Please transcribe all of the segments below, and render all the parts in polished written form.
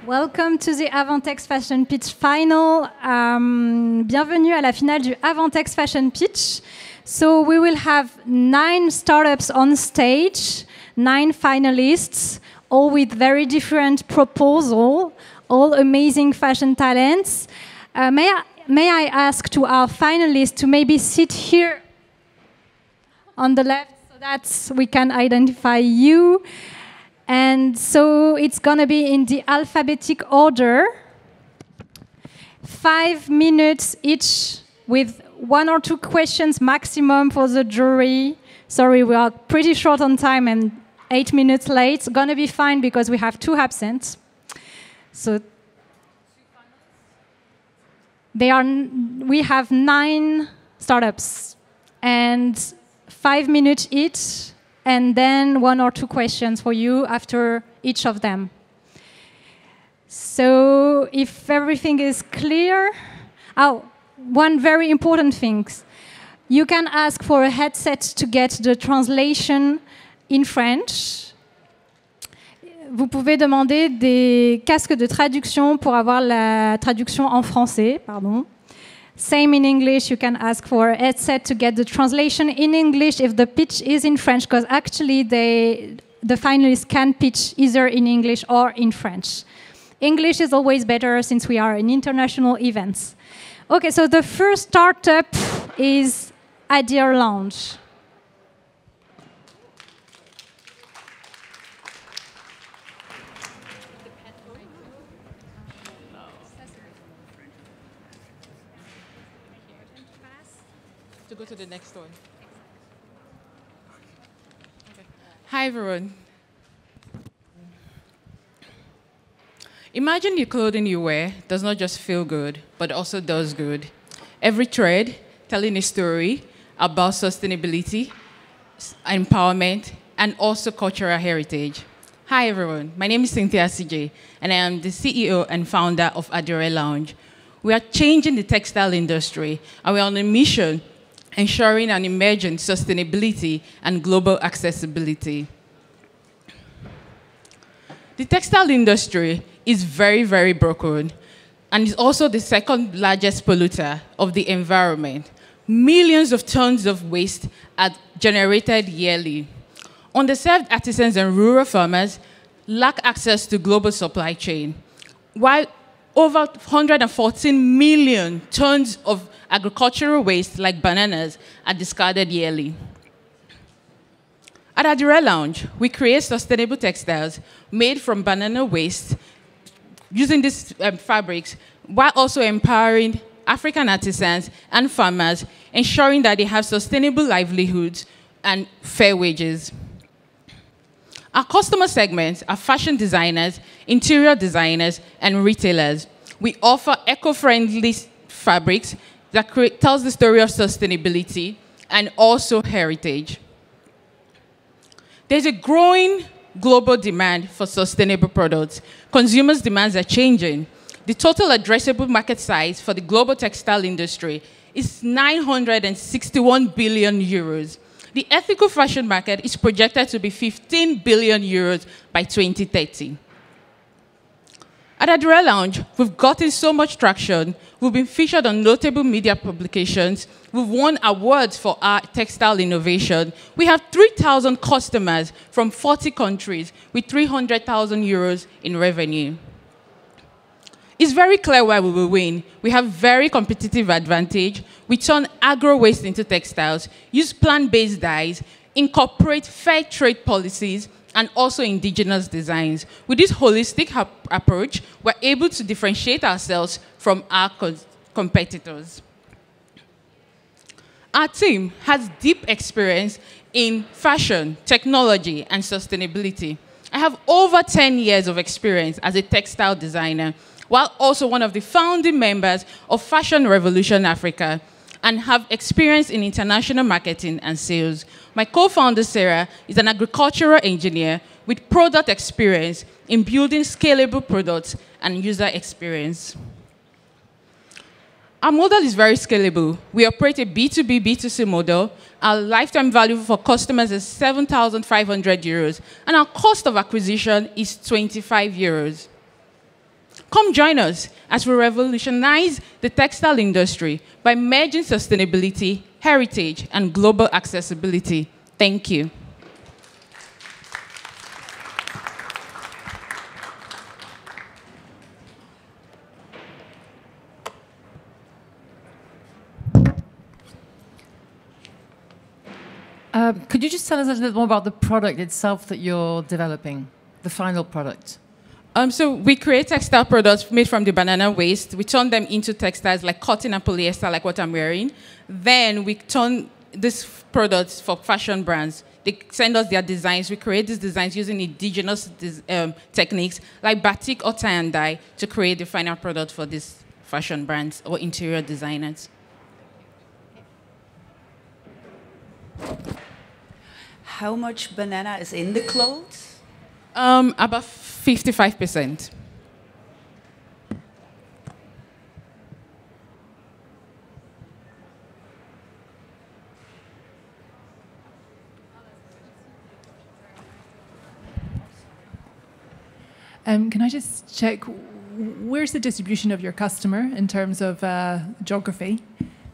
Welcome to the Avantex Fashion Pitch final. Bienvenue à la finale du Avantex Fashion Pitch. So we will have 9 startups on stage, 9 finalists, all with very different proposals, all amazing fashion talents. May I ask to our finalists to maybe sit here on the left so that we can identify you. And so it's going to be in the alphabetic order. 5 minutes each with 1 or 2 questions maximum for the jury. Sorry, we are pretty short on time and 8 minutes late. It's going to be fine because we have 2 absent. So we have 9 startups and 5 minutes each. And then 1 or 2 questions for you after each of them. So if everything is clear, one very important thing. You can ask for a headset to get the translation in French. Vous pouvez demander des casques de traduction pour avoir la traduction en français, pardon. Same in English, you can ask for a headset to get the translation in English if the pitch is in French, because actually the finalists can pitch either in English or in French. English is always better since we are an international event. Okay, so the first startup is Idea Lounge. To go to the next one. Okay. Hi, everyone. Imagine the clothing you wear does not just feel good, but also does good. Every thread telling a story about sustainability, empowerment, and also cultural heritage. Hi, everyone. My name is Cynthia CJ, and I am the CEO and founder of Idea Lounge. We are changing the textile industry, and we are on a mission ensuring an emergent sustainability and global accessibility. The textile industry is very, very broken and is also the second largest polluter of the environment. Millions of tons of waste are generated yearly. Underserved artisans and rural farmers lack access to global supply chain, while over 114 million tons of agricultural waste, like bananas, are discarded yearly. At Idea Lounge, we create sustainable textiles made from banana waste using these fabrics, while also empowering African artisans and farmers, ensuring that they have sustainable livelihoods and fair wages. Our customer segments are fashion designers, interior designers, and retailers. We offer eco-friendly fabrics that tells the story of sustainability and also heritage. There's a growing global demand for sustainable products. Consumers' demands are changing. The total addressable market size for the global textile industry is 961 billion euros. The ethical fashion market is projected to be 15 billion euros by 2030. At Idea Lounge, we've gotten so much traction. We've been featured on notable media publications. We've won awards for our textile innovation. We have 3,000 customers from 40 countries with 300,000 euros in revenue. It's very clear why we will win. We have very competitive advantage. We turn agro waste into textiles, use plant-based dyes, incorporate fair trade policies, and also indigenous designs. With this holistic approach, we're able to differentiate ourselves from our competitors. Our team has deep experience in fashion, technology, and sustainability. I have over 10 years of experience as a textile designer, while also one of the founding members of Fashion Revolution Africa, and have experience in international marketing and sales. My co-founder, Sarah, is an agricultural engineer with product experience in building scalable products and user experience. Our model is very scalable. We operate a B2B, B2C model. Our lifetime value for customers is 7,500 euros, and our cost of acquisition is 25 euros. Come join us as we revolutionize the textile industry by merging sustainability, heritage, and global accessibility. Thank you. Could you just tell us a little more about the product itself that you're developing, the final product? So we create textile products made from the banana waste. We turn them into textiles like cotton and polyester, like what I'm wearing. Then we turn these products for fashion brands. They send us their designs. We create these designs using indigenous techniques like batik or tie and dye to create the final product for these fashion brands or interior designers. How much banana is in the clothes? About 55%. Can I just check, where's the distribution of your customer in terms of geography?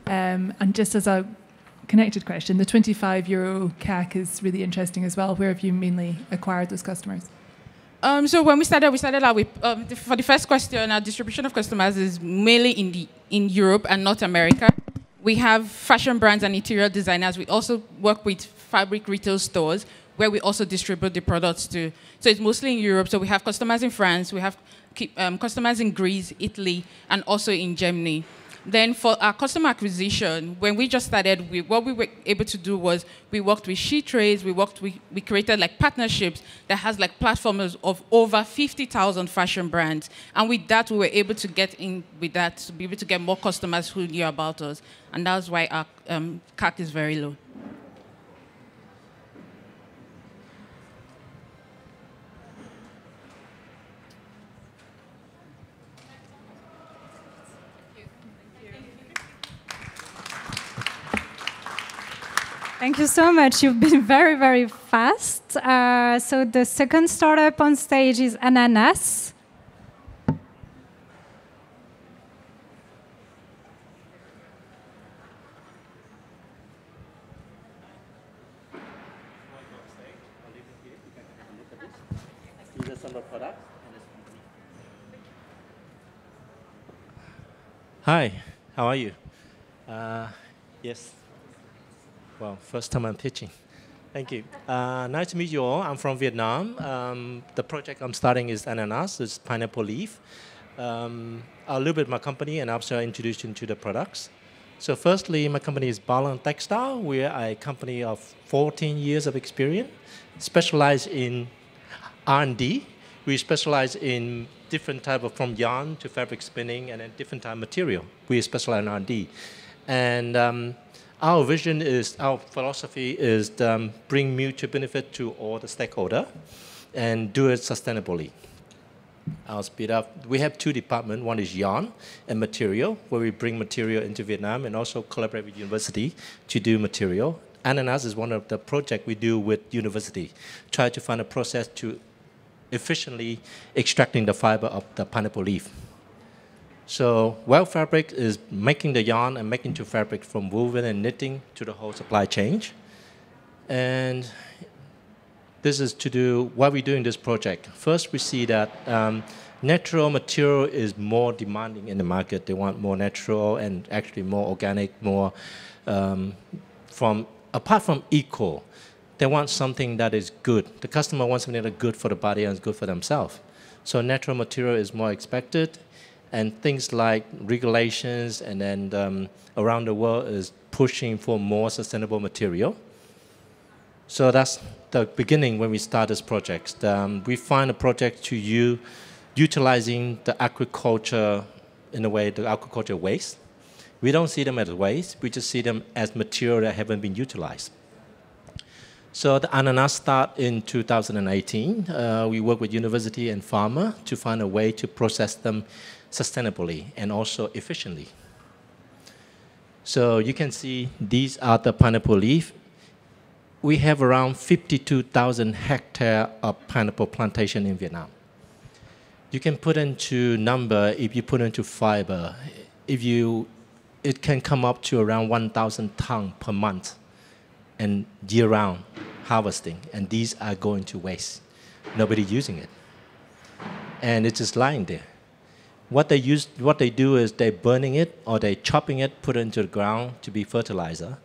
And just as a connected question, the €25 CAC is really interesting as well. Where have you mainly acquired those customers? So when we started out with, for the first question, our distribution of customers is mainly in Europe and North America. We have fashion brands and interior designers. We also work with fabric retail stores where we also distribute the products to. So it's mostly in Europe. So we have customers in France, we have customers in Greece, Italy, and also in Germany. Then for our customer acquisition, when we just started, what we were able to do was we worked with She Trades, we created like partnerships that has like platforms of over 50,000 fashion brands. And with that, we were able to get in with that to be able to get more customers who knew about us. And that's why our CAC is very low. Thank you so much. You've been very, very fast. So the second startup on stage is Ananas. Hi, how are you? Yes. Well, first time I'm pitching. Thank you. Nice to meet you all. I'm from Vietnam. The project I'm starting is Ananas. It's pineapple leaf. A little bit my company, and after I introduce you to the products. So firstly, my company is Balan Textile. We're a company of 14 years of experience, specialized in R&D. We specialize in different type of, from yarn to fabric spinning and a different type of material. We specialize in R&D. And our vision is, our philosophy is bring mutual benefit to all the stakeholders and do it sustainably. I'll speed up. We have two departments. One is yarn and material, where we bring material into Vietnam and also collaborate with university to do material. Ananas is one of the projects we do with university. Try to find a process to efficiently extracting the fiber of the pineapple leaf. So Well Fabric is making the yarn and making to fabric from woven and knitting to the whole supply chain. And this is to do what we do in this project. First, we see that natural material is more demanding in the market. They want more natural and actually more organic, more apart from eco. They want something that is good. The customer wants something that is good for the body and is good for themselves. So natural material is more expected. And things like regulations and then around the world is pushing for more sustainable material. So that's the beginning when we start this project. We find a project to utilizing the agriculture, in a way, the agriculture waste. We don't see them as waste, we just see them as material that haven't been utilized. So the Ananas start in 2018. We work with university and farmer to find a way to process them sustainably and also efficiently. So you can see these are the pineapple leaf. We have around 52,000 hectares of pineapple plantation in Vietnam. You can put into number if you put into fiber. It can come up to around 1,000 tons per month and year-round harvesting. And these are going to waste. Nobody using it. And it's just lying there. What they do is they're burning it or they're chopping it, put it into the ground to be fertilizer.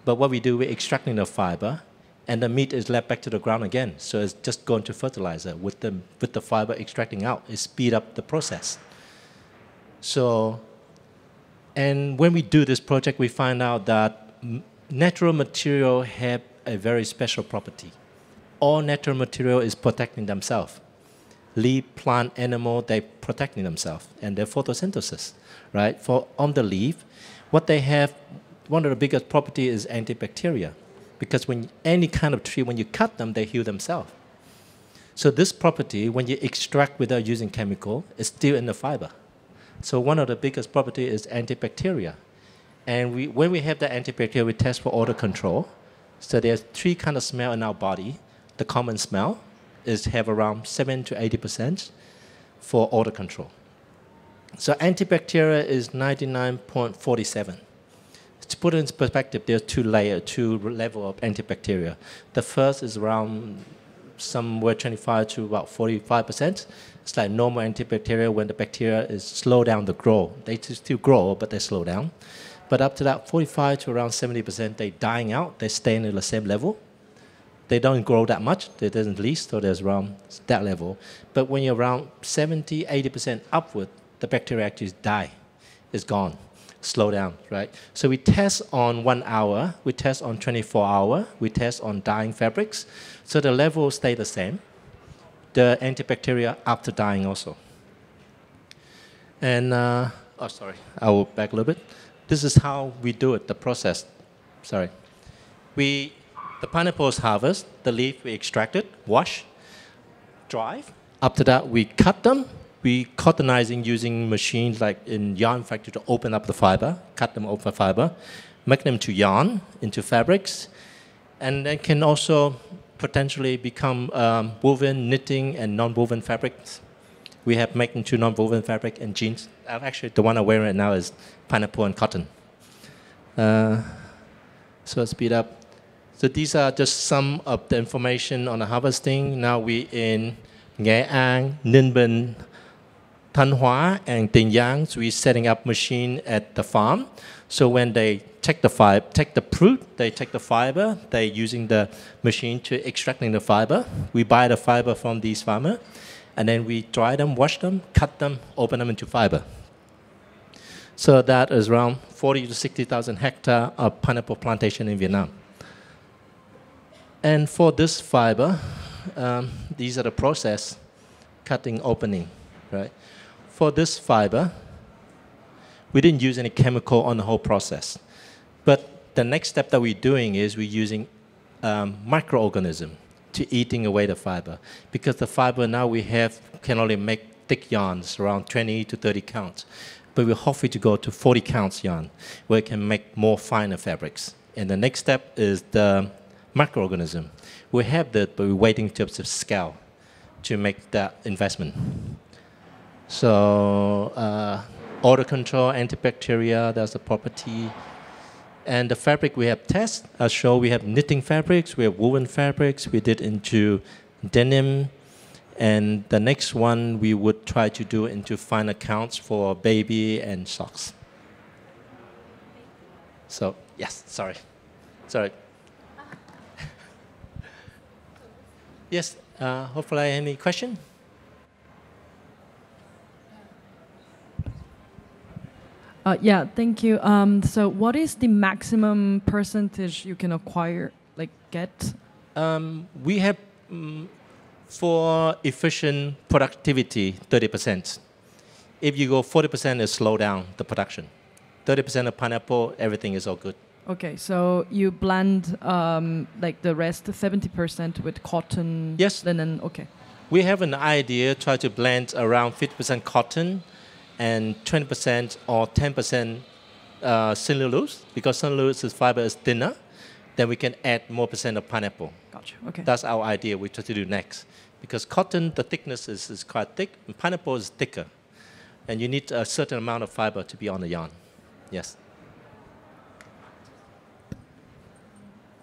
But what we do, we're extracting the fiber, and the meat is left back to the ground again. So it's just going to fertilizer with the fiber extracting out. It speed up the process. So, and when we do this project, we find out that natural material have a very special property. All natural material is protecting themselves. Leaf, plant, animal, they're protecting themselves and their photosynthesis, right? On the leaf, what they have, one of the biggest property is antibacterial, because when any kind of tree, when you cut them, they heal themselves. So this property, when you extract without using chemical, is still in the fiber. So one of the biggest property is antibacterial. And when we have the antibacterial, we test for odor control. So there's 3 kind of smell in our body. The common smell is have around 7 to 80% for odor control. So antibacterial is 99.47. To put it in perspective, there are 2 levels of antibacterial. The first is around somewhere 25 to about 45%. It's like normal antibacterial when the bacteria is slow down the grow. They still grow, but they slow down. But up to that 45 to around 70%, they're dying out. They're staying at the same level. They don't grow that much. They doesn't least, so there's around that level. But when you're around 70, 80% upward, the bacteria actually die. It's gone. Slow down, right? So we test on 1 hour. We test on 24 hours. We test on dyeing fabrics. So the level stay the same. The antibacterial after dyeing also. And, oh, sorry. I will back a little bit. This is how we do it, the process. Sorry. The pineapple is harvest, the leaf we extract it, wash, dry. After that, we cut them. We cottonizing using machines like in yarn factory to open up the fiber, cut them open fiber, make them to yarn, into fabrics, and then can also potentially become woven, knitting, and non-woven fabrics. We have making to non-woven fabric and jeans. Actually, the one I'm wearing right now is pineapple and cotton. So speed up. So these are just some of the information on the harvesting. Now we in Nghệ An, Ninh Bình, Thanh Hóa, and Tiền Giang. So we're setting up machine at the farm. So when they take the fruit, they take the fiber. They're using the machine to extracting the fiber. We buy the fiber from these farmers, and then we dry them, wash them, cut them, open them into fiber. So that is around 40 to 60,000 hectares of pineapple plantation in Vietnam. And for this fiber, these are the process, cutting, opening, right? For this fiber, we didn't use any chemical on the whole process. But the next step that we're doing is we're using microorganism to eating away the fiber. Because the fiber now can only make thick yarns, around 20 to 30 counts. But we're hoping to go to 40 counts yarn, where it can make more finer fabrics. And the next step is the microorganism. We have that, but we're waiting to scale to make that investment. So odor control, antibacterial, that's the property. And the fabric we have tested, I'll show we have knitting fabrics, we have woven fabrics, we did into denim. And the next one we would try to do into finer counts for baby and socks. So, yes, sorry. Yes, hopefully any question? Yeah, thank you. So what is the maximum percentage you can acquire, get? We have, for efficient productivity, 30%. If you go 40%, it slow down the production. 30% of pineapple, everything is all good. Okay, so you blend the rest, 70% with cotton, yes, linen, okay. We have an idea, try to blend around 50% cotton and 20% or 10% cellulose, because cellulose fiber is thinner, then we can add more percent of pineapple. Gotcha, okay. That's our idea we try to do next. Because cotton, the thickness is quite thick, and pineapple is thicker. And you need a certain amount of fiber to be on the yarn. Yes.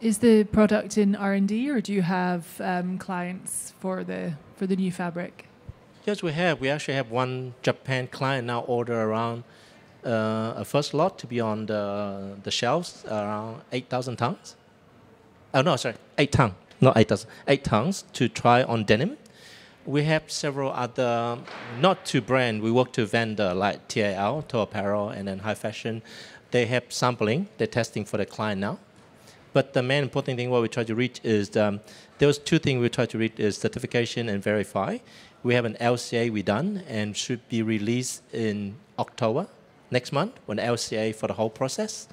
Is the product in R&D, or do you have clients for the new fabric? Yes, we have. We actually have one Japan client now order around a first lot to be on the shelves, around 8,000 tons. Oh, no, sorry, 8 tons, not 8,000, 8 tons to try on denim. We have several other, not to brand, we work to vendor like TAL, to apparel, and then high fashion. They have sampling, they're testing for the client now. But the main important thing what we try to reach is, those two things we try to reach is certification and verify. We have an LCA we done and should be released in October next month, when LCA for the whole process.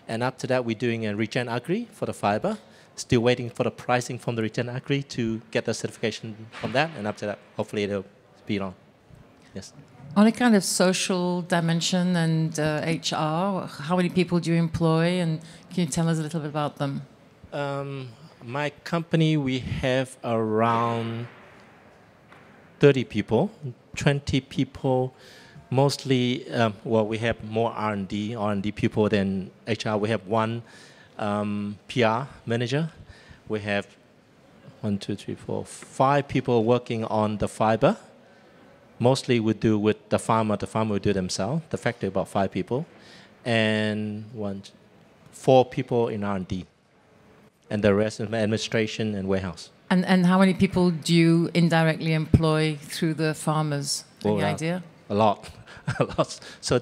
And after that, we're doing a regen agri for the fiber. Still waiting for the pricing from the regen agri to get the certification from that. And after that, hopefully it'll be on. Yes. On a kind of social dimension and HR, how many people do you employ, and can you tell us a little bit about them? My company, we have around 30 people, 20 people, mostly, well, we have more R&D people than HR. We have one PR manager. We have 5 people working on the fiber. Mostly we do with the farmer will do themselves. The factory about 5 people, and 4 people in R&D, and the rest in administration and warehouse. And how many people do you indirectly employ through the farmers? Any idea? A lot, a lot. So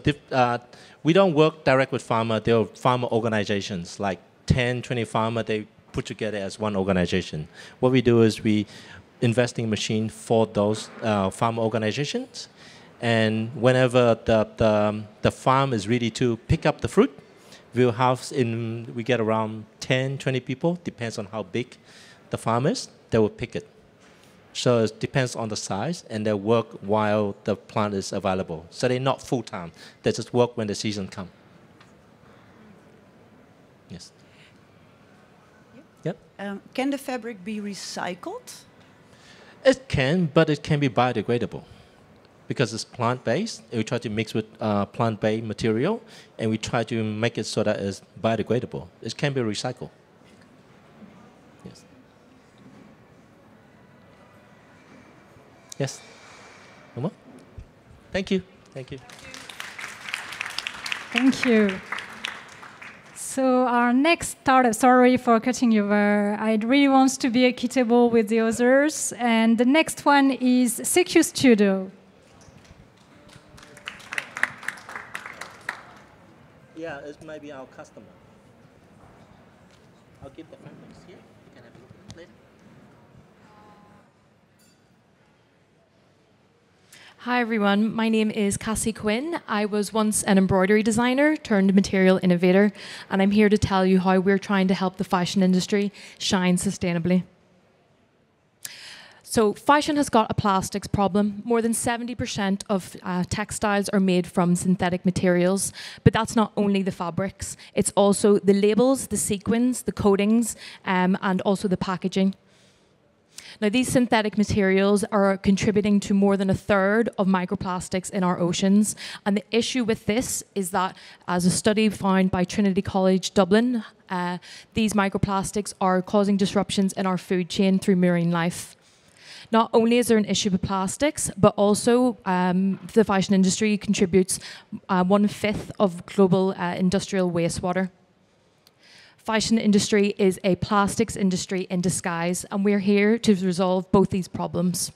we don't work direct with farmer. There are farmer organizations, like 10, 20 farmer. They put together as one organization. What we do is we investing machine for those farm organizations, and whenever the farm is ready to pick up the fruit, we get around 10, 20 people, depends on how big the farm is, they will pick it. So it depends on the size, and they work while the plant is available. So they're not full-time, they just work when the season comes. Yes. Yep. Can the fabric be recycled? It can, but it can be biodegradable because it's plant-based. We try to mix with plant-based material, and we try to make it so that it's biodegradable. It can be recycled. Yes. Yes. No more? Thank you. Thank you. Thank you. So our next startup, sorry for cutting you over. I really want to be equitable with the others. And the next one is CQ Studio. Yeah, it might be our customer. I'll give the fabrics here. You can have a look at it later. Hi everyone, my name is Cassie Quinn. I was once an embroidery designer turned material innovator, and I'm here to tell you how we're trying to help the fashion industry shine sustainably. So fashion has got a plastics problem. More than 70% of textiles are made from synthetic materials, but that's not only the fabrics, it's also the labels, the sequins, the coatings, and also the packaging. Now, these synthetic materials are contributing to more than 1/3 of microplastics in our oceans. And the issue with this is that, as a study found by Trinity College Dublin, these microplastics are causing disruptions in our food chain through marine life. Not only is there an issue with plastics, but also the fashion industry contributes 1/5 of global industrial wastewater. Fashion industry is a plastics industry in disguise, and we're here to resolve both these problems.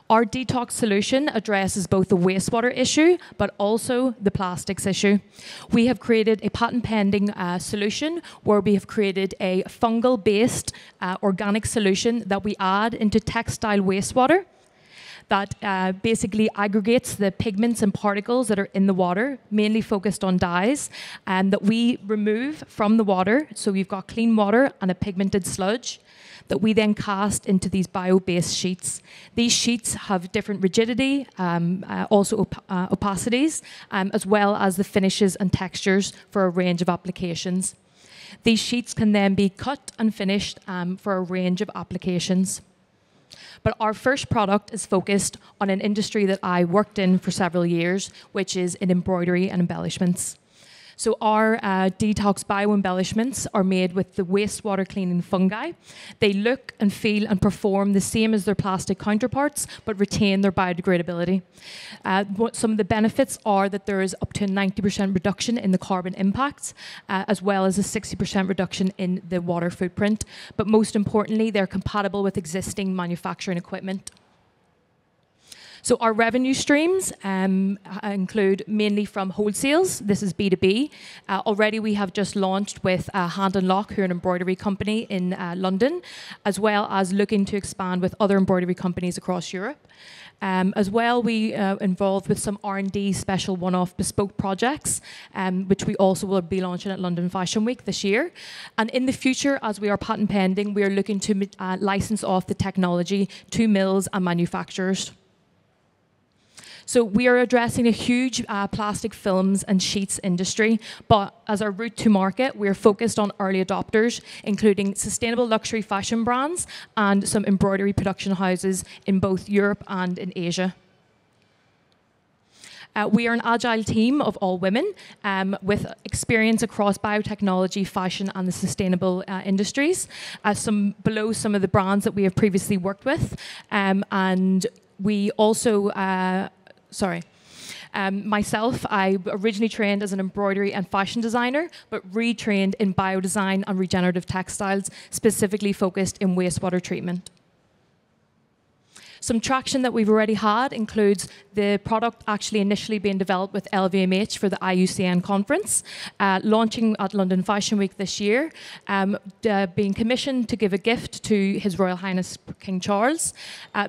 Our detox solution addresses both the wastewater issue, but also the plastics issue. We have created a patent-pending solution where we have created a fungal-based organic solution that we add into textile wastewater that basically aggregates the pigments and particles that are in the water, mainly focused on dyes, and that we remove from the water. So we've got clean water and a pigmented sludge that we then cast into these bio-based sheets. These sheets have different rigidity, also opacities, as well as the finishes and textures for a range of applications. These sheets can then be cut and finished for a range of applications. But our first product is focused on an industry that I worked in for several years, which is in embroidery and embellishments. So our detox bio-embellishments are made with the wastewater cleaning fungi. They look and feel and perform the same as their plastic counterparts, but retain their biodegradability. Some of the benefits are that there is up to a 90% reduction in the carbon impact, as well as a 60% reduction in the water footprint. But most importantly, they're compatible with existing manufacturing equipment. So our revenue streams include mainly from wholesales. This is B2B. Already we have just launched with Hand and Lock, who are an embroidery company in London, as well as looking to expand with other embroidery companies across Europe. As well, we involved with some R&D special one-off bespoke projects, which we also will be launching at London Fashion Week this year. And in the future, as we are patent pending, we are looking to license off the technology to mills and manufacturers. So we are addressing a huge plastic films and sheets industry, but as our route to market, we are focused on early adopters, including sustainable luxury fashion brands and some embroidery production houses in both Europe and in Asia. We are an agile team of all women with experience across biotechnology, fashion, and the sustainable industries. Below some of the brands that we have previously worked with, and we also. Myself, I originally trained as an embroidery and fashion designer, but retrained in biodesign and regenerative textiles, specifically focused in wastewater treatment. Some traction that we've already had includes the product actually initially being developed with LVMH for the IUCN conference, launching at London Fashion Week this year, being commissioned to give a gift to His Royal Highness King Charles,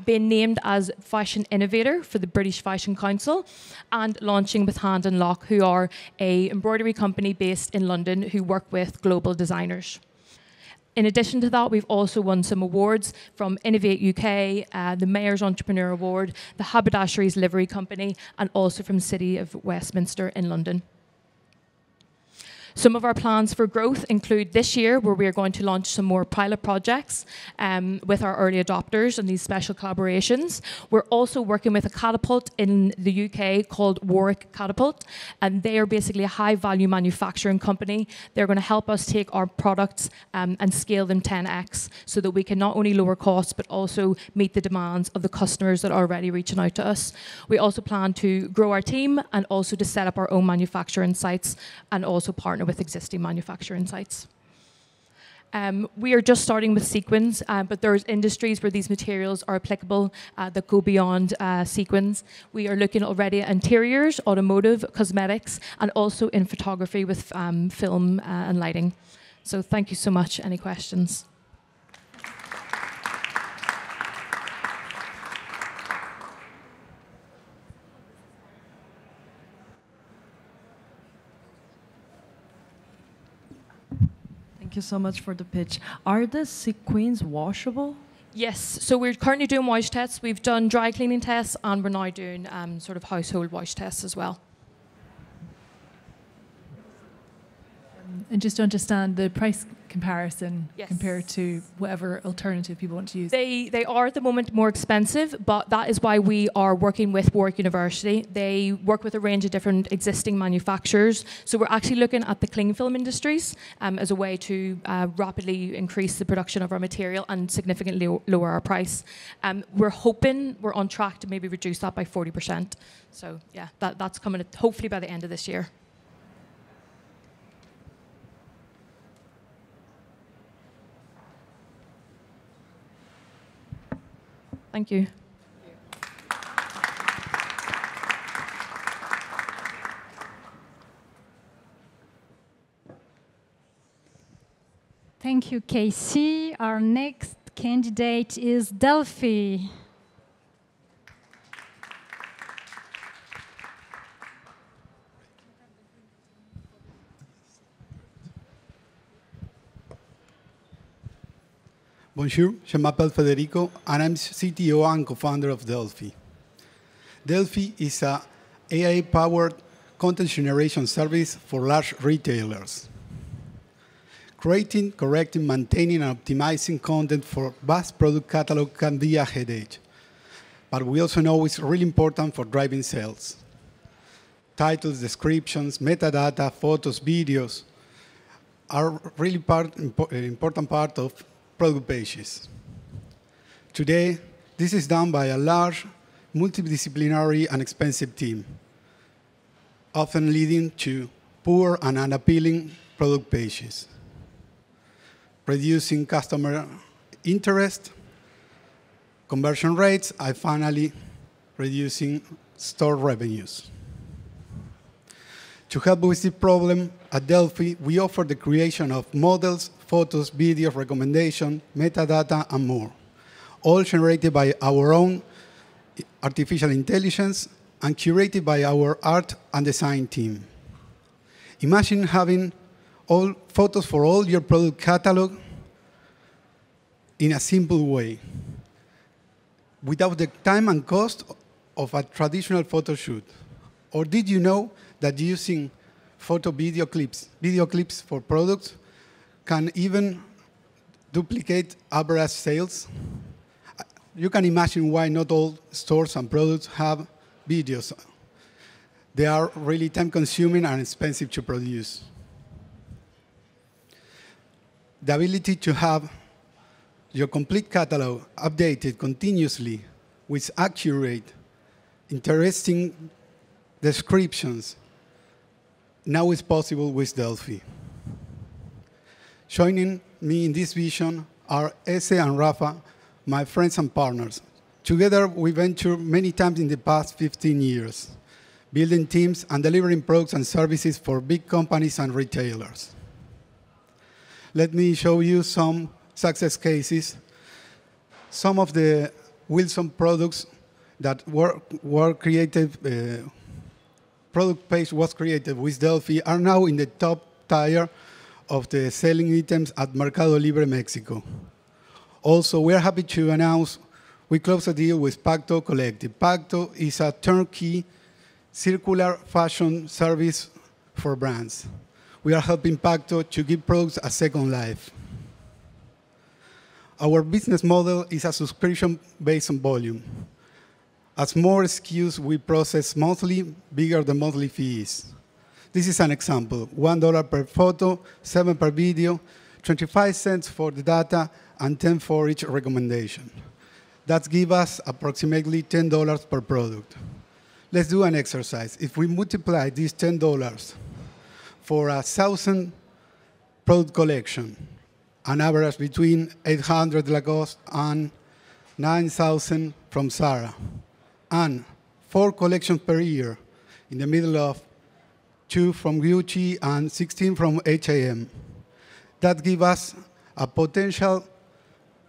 being named as Fashion Innovator for the British Fashion Council, and launching with Hand and Lock, who are an embroidery company based in London who work with global designers. In addition to that, we've also won some awards from Innovate UK, the Mayor's Entrepreneur Award, the Haberdasheries Livery Company, and also from City of Westminster in London. Some of our plans for growth include this year, where we are going to launch some more pilot projects with our early adopters and these special collaborations. We're also working with a catapult in the UK called Warwick Catapult, and they are basically a high-value manufacturing company. They're going to help us take our products and scale them 10x so that we can not only lower costs, but also meet the demands of the customers that are already reaching out to us. We also plan to grow our team and also to set up our own manufacturing sites and also partner with existing manufacturing sites. We are just starting with sequins, but there's industries where these materials are applicable that go beyond sequins. We are looking already at interiors, automotive, cosmetics, and also in photography with film and lighting. So thank you so much. Any questions? Thank you so much for the pitch. Are the sequins washable? Yes, so we're currently doing wash tests. We've done dry cleaning tests, and we're now doing sort of household wash tests as well. And just to understand the price comparison Yes. compared to whatever alternative people want to use. They are at the moment more expensive, but that is why we are working with Warwick University. They work with a range of different existing manufacturers. So we're actually looking at the cling film industries as a way to rapidly increase the production of our material and significantly lower our price. We're hoping we're on track to maybe reduce that by 40%. So yeah, that's coming hopefully by the end of this year. Thank you. Thank you, Casey. Our next candidate is Delphi. Bonjour, je m'appelle Federico, and I'm CTO and co-founder of Delphi. Delphi is an AI-powered content generation service for large retailers. Creating, correcting, maintaining, and optimizing content for vast product catalog can be a headache. But we also know it's really important for driving sales. Titles, descriptions, metadata, photos, videos are really important part of product pages. Today, this is done by a large, multidisciplinary and expensive team, often leading to poor and unappealing product pages, reducing customer interest, conversion rates, and finally, reducing store revenues. To help with this problem, at Delphi, we offer the creation of models, photos, videos, recommendations, metadata, and more, all generated by our own artificial intelligence and curated by our art and design team. Imagine having all photos for all your product catalog in a simple way, without the time and cost of a traditional photo shoot. Or did you know that using video clips for products can even duplicate average sales? You can imagine why not all stores and products have videos. They are really time-consuming and expensive to produce. The ability to have your complete catalog updated continuously with accurate, interesting descriptions now is possible with Delphi. Joining me in this vision are Ese and Rafa, my friends and partners. Together, we ventured many times in the past 15 years, building teams and delivering products and services for big companies and retailers. Let me show you some success cases. Some of the Wilson products that were created, product page was created with Delphi are now in the top tier of the selling items at Mercado Libre Mexico. Also, we are happy to announce we closed a deal with Pacto Collective. Pacto is a turnkey circular fashion service for brands. We are helping Pacto to give products a second life. Our business model is a subscription based on volume. As more SKUs we process monthly, bigger the monthly fee is. This is an example: $1 per photo, 7 per video, 25 cents for the data, and 10 for each recommendation. That gives us approximately $10 per product. Let's do an exercise. If we multiply these $10 for 1,000 product collection, an average between 800 Lacoste and 9,000 from Zara, and 4 collections per year, in the middle of 2 from Gucci and 16 from H&M. That gives us a potential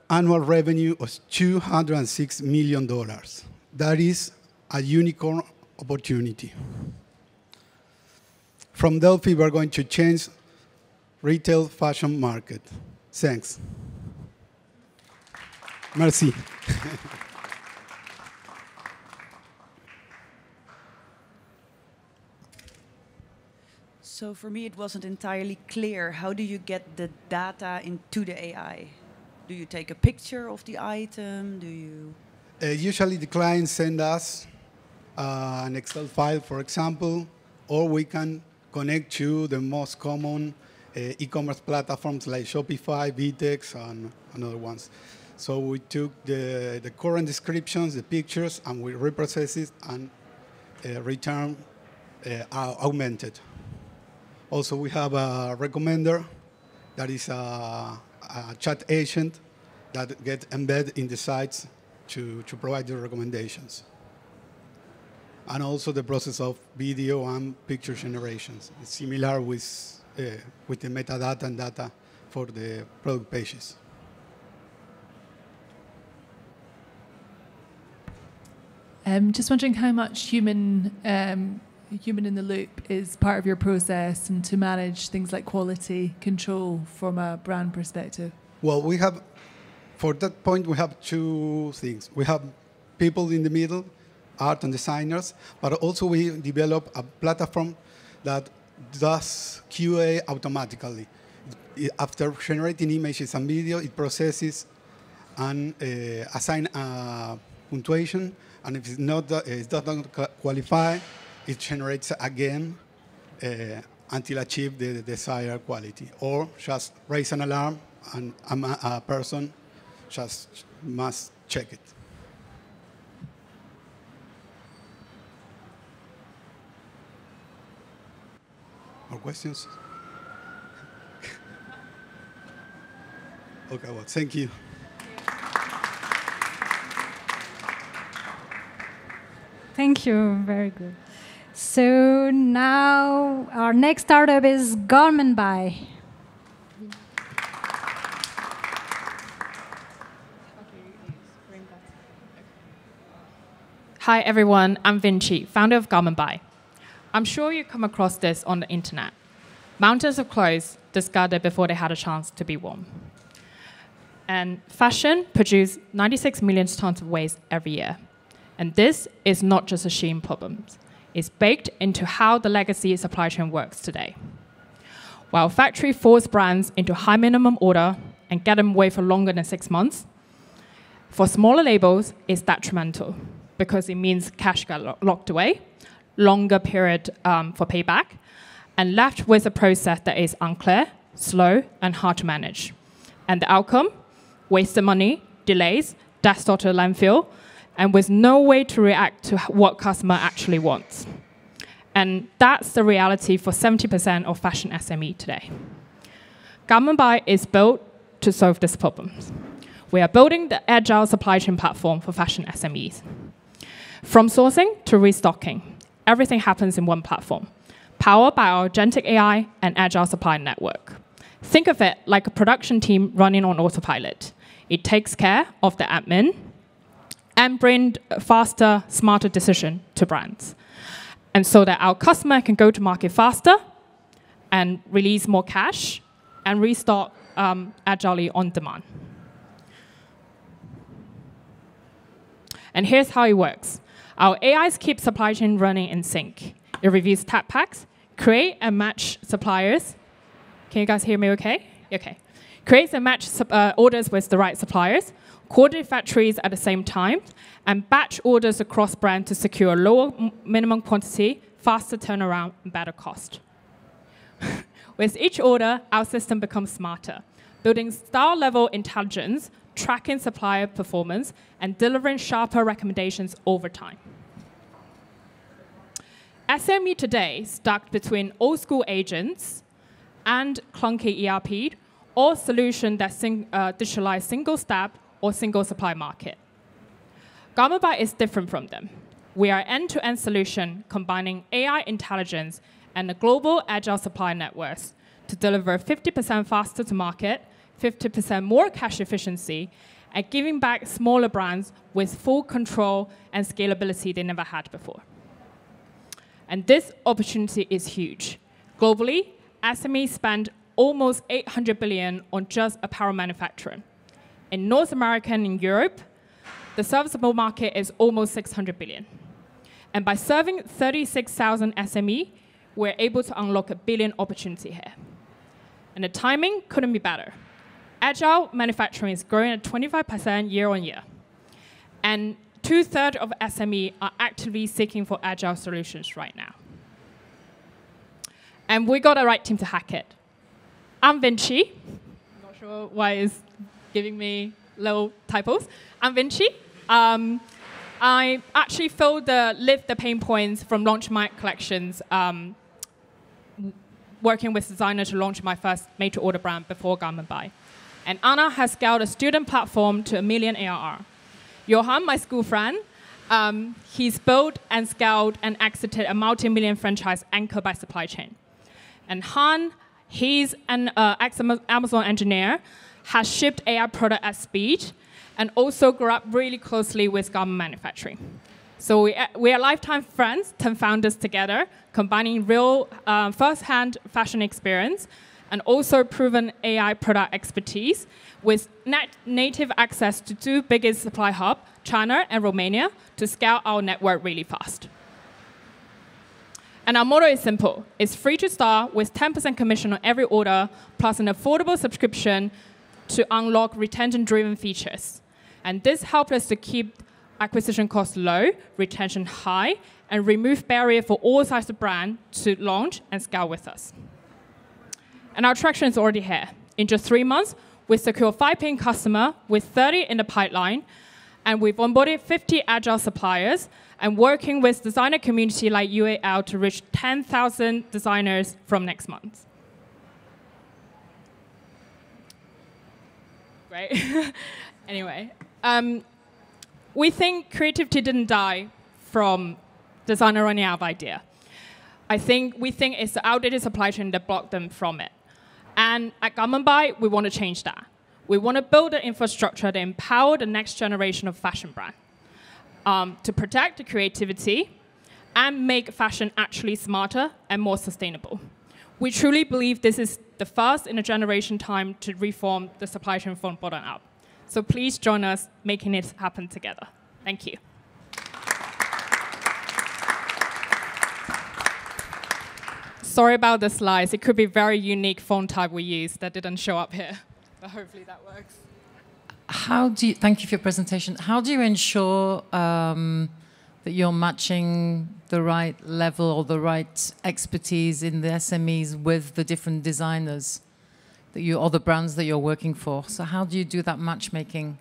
annual revenue of $206 million. That is a unicorn opportunity. From Delphi, we're going to change retail fashion market. Thanks. Merci. So for me, it wasn't entirely clear. How do you get the data into the AI? Do you take a picture of the item? Do you? Usually the clients send us an Excel file, for example, or we can connect to the most common e-commerce platforms like Shopify, Vitex, and other ones. So we took the current descriptions, the pictures, and we reprocess it and return augmented. Also, we have a recommender that is a chat agent that gets embedded in the sites to provide the recommendations. And also the process of video and picture generations. It's similar with the metadata and data for the product pages. Just wondering how much human in the loop is part of your process and to manage things like quality control from a brand perspective? Well, for that point, we have 2 things. We have people in the middle, art and designers, but also we develop a platform that does QA automatically. After generating images and video, it processes and assign a punctuation. And if it does not qualify, it generates again until achieve the desired quality, or just raise an alarm and a person just must check it. More questions? Okay, well, thank you. Thank you, very good. So now our next startup is Garment Buy. Hi everyone, I'm Vinci, founder of Garment Buy. I'm sure you come across this on the internet. Mountains of clothes discarded before they had a chance to be worn. And fashion produces 96 million tons of waste every year. And this is not just a Shein problem. It's baked into how the legacy supply chain works today. While factory force brands into high minimum order and get them away for longer than 6 months, for smaller labels, it's detrimental because it means cash got locked away, longer period for payback, and left with a process that is unclear, slow, and hard to manage. And the outcome? Wasted money, delays, destined to landfill, and with no way to react to what customer actually wants. And that's the reality for 70% of fashion SME today. Garment Buy is built to solve this problem. We are building the agile supply chain platform for fashion SMEs. From sourcing to restocking, everything happens in one platform, powered by our agentic AI and agile supply network. Think of it like a production team running on autopilot. It takes care of the admin and brings faster, smarter decision to brands. And so that our customer can go to market faster and release more cash and restock agilely on demand. And here's how it works. Our AIs keep supply chain running in sync. It reviews tag packs, create and match suppliers. Can you guys hear me okay? Okay. Creates and match orders with the right suppliers, coordinate factories at the same time, and batch orders across brand to secure lower minimum quantity, faster turnaround, and better cost. With each order, our system becomes smarter, building style-level intelligence, tracking supplier performance, and delivering sharper recommendations over time. SME today stuck between old-school agents and clunky ERP, or solution that digitalize single-step or single supply market. Garment Buy is different from them. We are an end-to-end solution combining AI intelligence and a global agile supply networks to deliver 50% faster to market, 50% more cash efficiency, and giving back smaller brands with full control and scalability they never had before. And this opportunity is huge. Globally, SMEs spend almost 800 billion on just apparel manufacturing. In North America and in Europe, the serviceable market is almost 600 billion. And by serving 36,000 SME, we're able to unlock a billion opportunity here. And the timing couldn't be better. Agile manufacturing is growing at 25% year on year. And 2/3 of SME are actively seeking for agile solutions right now. And we got the right team to hack it. I'm Vinci. Not sure why it's giving me little typos. I'm Vinci. I actually lived the pain points from launching my collections, working with designers to launch my first made-to-order brand before Garment Buy. And Anna has scaled a student platform to 1 million ARR. Johan, my school friend, he's built and scaled and exited a multi-million franchise anchored by supply chain. And Han, he's an ex-Amazon engineer, has shipped AI product at speed, and also grew up really closely with garment manufacturing. So we are lifetime friends, 10 founders together, combining real first-hand fashion experience and also proven AI product expertise with native access to 2 biggest supply hubs, China and Romania, to scale our network really fast. And our model is simple. It's free to start with 10% commission on every order, plus an affordable subscription to unlock retention-driven features. And this helped us to keep acquisition costs low, retention high, and remove barrier for all sizes of brand to launch and scale with us. And our traction is already here. In just 3 months, we secured 5 paying customers with 30 in the pipeline, and we've onboarded 50 agile suppliers and working with designer community like UAL to reach 10,000 designers from next month. Great. Anyway, we think creativity didn't die from designer running out of idea. We think it's the outdated supply chain that blocked them from it. And at Garment.by, we want to change that. We want to build an infrastructure that empower the next generation of fashion brand to protect the creativity and make fashion actually smarter and more sustainable. We truly believe this is the first in a generation time to reform the supply chain from bottom up. So please join us making it happen together. Thank you. Sorry about the slides. It could be very unique font type we use that didn't show up here. But hopefully that works. Thank you for your presentation. How do you ensure that you're matching the right level or the right expertise in the SMEs with the different designers or the brands that you're working for? So how do you do that matchmaking?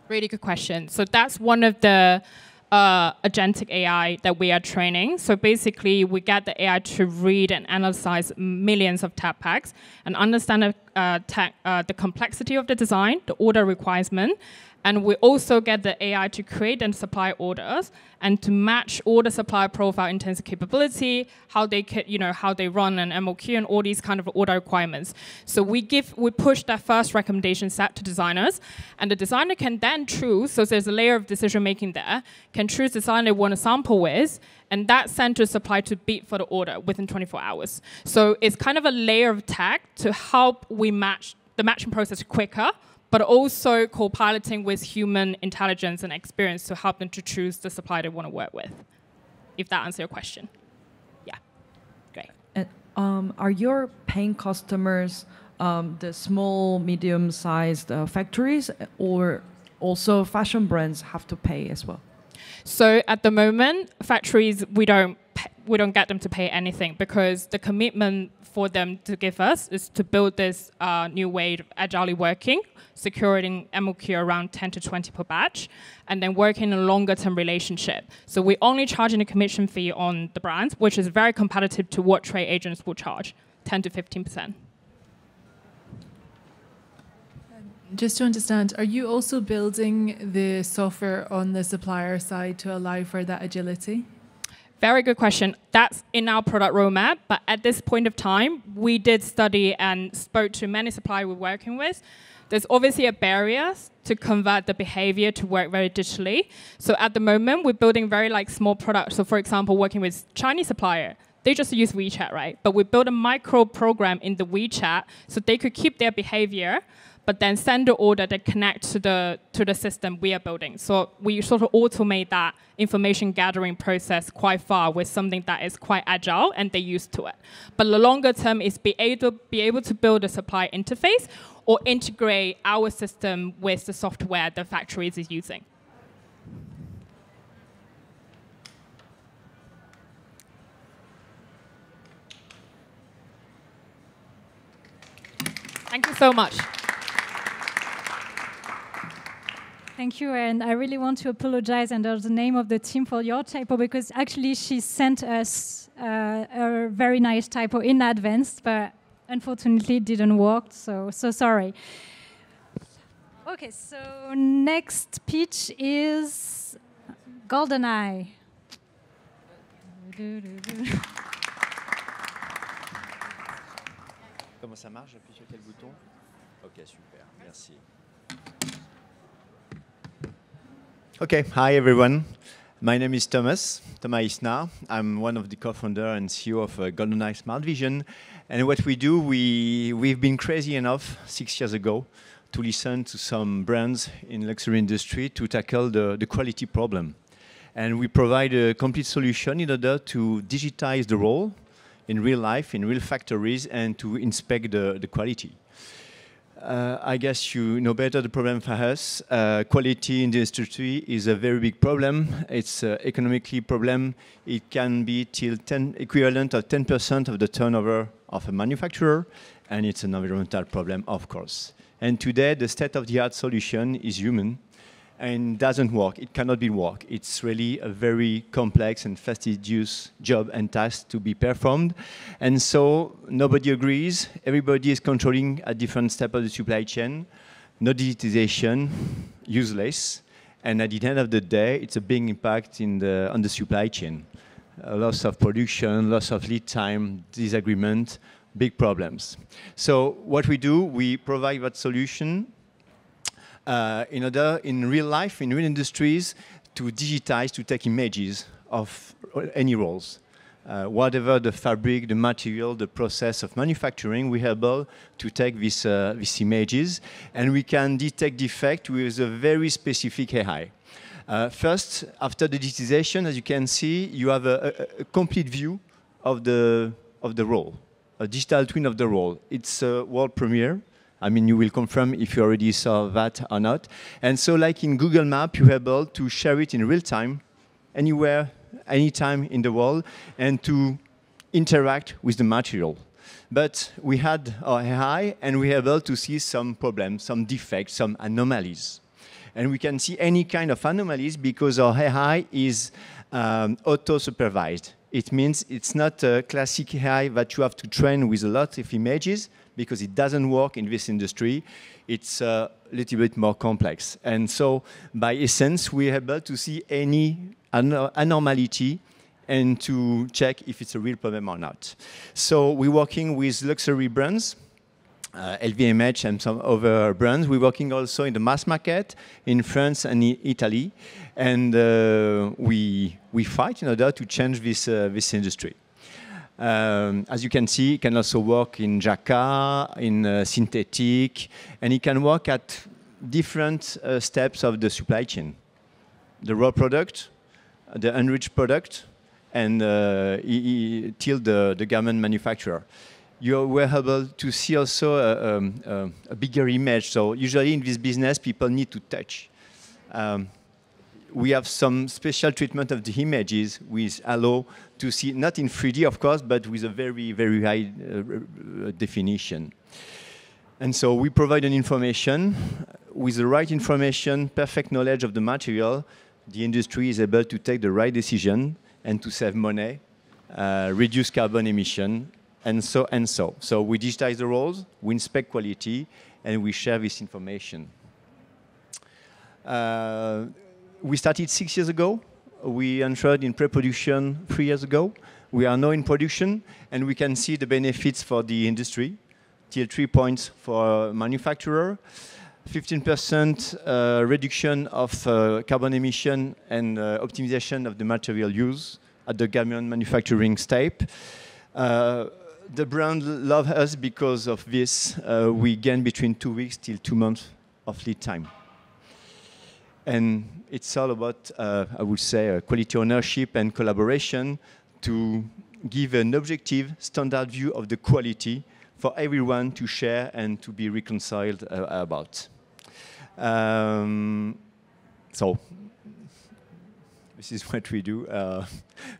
Really good question. So that's one of the agentic AI that we are training. So basically, we get the AI to read and analyze millions of tab packs and understand the complexity of the design, the order requirement, and we also get the AI to create and supply orders and to match order supply profile intensive capability, how they how they run an MOQ and all these kind of order requirements. So we push that first recommendation set to designers, and the designer can then choose. So there's a layer of decision making there. Can choose the design they want to sample with, and that sent to supply to bid for the order within 24 hours. So it's kind of a layer of tech to help we match the matching process quicker, but also co-piloting with human intelligence and experience to help them to choose the supplier they want to work with. If that answers your question. Yeah, great. And, are your paying customers the small, medium-sized factories, or also fashion brands have to pay as well? So at the moment, factories, we don't get them to pay anything because the commitment for them to give us is to build this new way of agilely working, securing MOQ around 10 to 20 per batch, and then working in a longer-term relationship. So we're only charging a commission fee on the brands, which is very competitive to what trade agents will charge, 10 to 15%. Just to understand, are you also building the software on the supplier side to allow for that agility? Very good question. That's in our product roadmap, but at this point of time, we did study and spoke to many suppliers we're working with. There's obviously a barrier to convert the behavior to work very digitally. So at the moment, we're building very small products. So for example, working with Chinese supplier, they just use WeChat, right? But we built a micro program in the WeChat so they could keep their behavior, but then send the order that connects to the system we are building. So we sort of automate that information gathering process quite far with something that is quite agile and they're used to it. But the longer term is be able to build a supply interface or integrate our system with the software the factories is using. Thank you so much. Thank you, and I really want to apologize under the name of the team for your typo, because actually she sent us a very nice typo in advance, but unfortunately it didn't work, so sorry. Okay, so next pitch is GoldenEye. Comment ça marche? J'appuie sur quel bouton? Ok, super, merci. Okay, hi everyone. My name is Thomas Isna. I'm one of the co-founder and CEO of GoldenEye Smart Vision. And what we do, we've been crazy enough 6 years ago to listen to some brands in luxury industry to tackle the quality problem. And we provide a complete solution in order to digitize the roll in real life, in real factories, and to inspect the quality. I guess you know better the problem for us. Quality in the industry is a very big problem. It's an economically problem. It can be till equivalent of 10% of the turnover of a manufacturer, and it's an environmental problem, of course. And today, the state-of-the-art solution is human, and doesn't work. It cannot be work. It's really a very complex and fastidious job and task to be performed. And so nobody agrees. Everybody is controlling a different step of the supply chain. No digitization, useless. And at the end of the day, it's a big impact on the supply chain. Loss of production, loss of lead time, disagreement, big problems. So what we do, we provide that solution in real life, in real industries, to digitize, to take images of any rolls. Whatever the fabric, the material, the process of manufacturing, we are able to take these images, and we can detect defect with a very specific AI. First, after the digitization, as you can see, you have a complete view of the roll, a digital twin of the roll. It's a world premiere. I mean, you will confirm if you already saw that or not. And so like in Google Maps, you're able to share it in real time, anywhere, anytime in the world, and to interact with the material. But we had our AI, and we were able to see some problems, some defects, some anomalies. And we can see any kind of anomalies because our AI is auto-supervised. It means it's not a classic AI that you have to train with a lot of images, because it doesn't work in this industry. It's a little bit more complex. And so, by essence, we're able to see any abnormality and to check if it's a real problem or not. So we're working with luxury brands, LVMH and some other brands. We're working also in the mass market in France and in Italy. And we fight in order to change this industry. As you can see, it can also work in jacquard, in synthetic, and it can work at different steps of the supply chain. The raw product, the enriched product, and till the garment manufacturer. You were able to see also a bigger image. So usually in this business, people need to touch. We have some special treatment of the images which allow to see, not in 3D, of course, but with a very, very high definition. And so we provide an information. With the right information, perfect knowledge of the material, the industry is able to take the right decision and to save money, reduce carbon emission, and so and so. So we digitize the rolls, we inspect quality, and we share this information. We started 6 years ago. We entered in pre-production 3 years ago. We are now in production, and we can see the benefits for the industry. Till 3 points for manufacturer, 15% reduction of carbon emission and optimization of the material use at the garment manufacturing step. The brand loves us because of this. We gain between 2 weeks till 2 months of lead time. And it's all about, I would say, quality ownership and collaboration to give an objective, standard view of the quality for everyone to share and to be reconciled about. So this is what we do.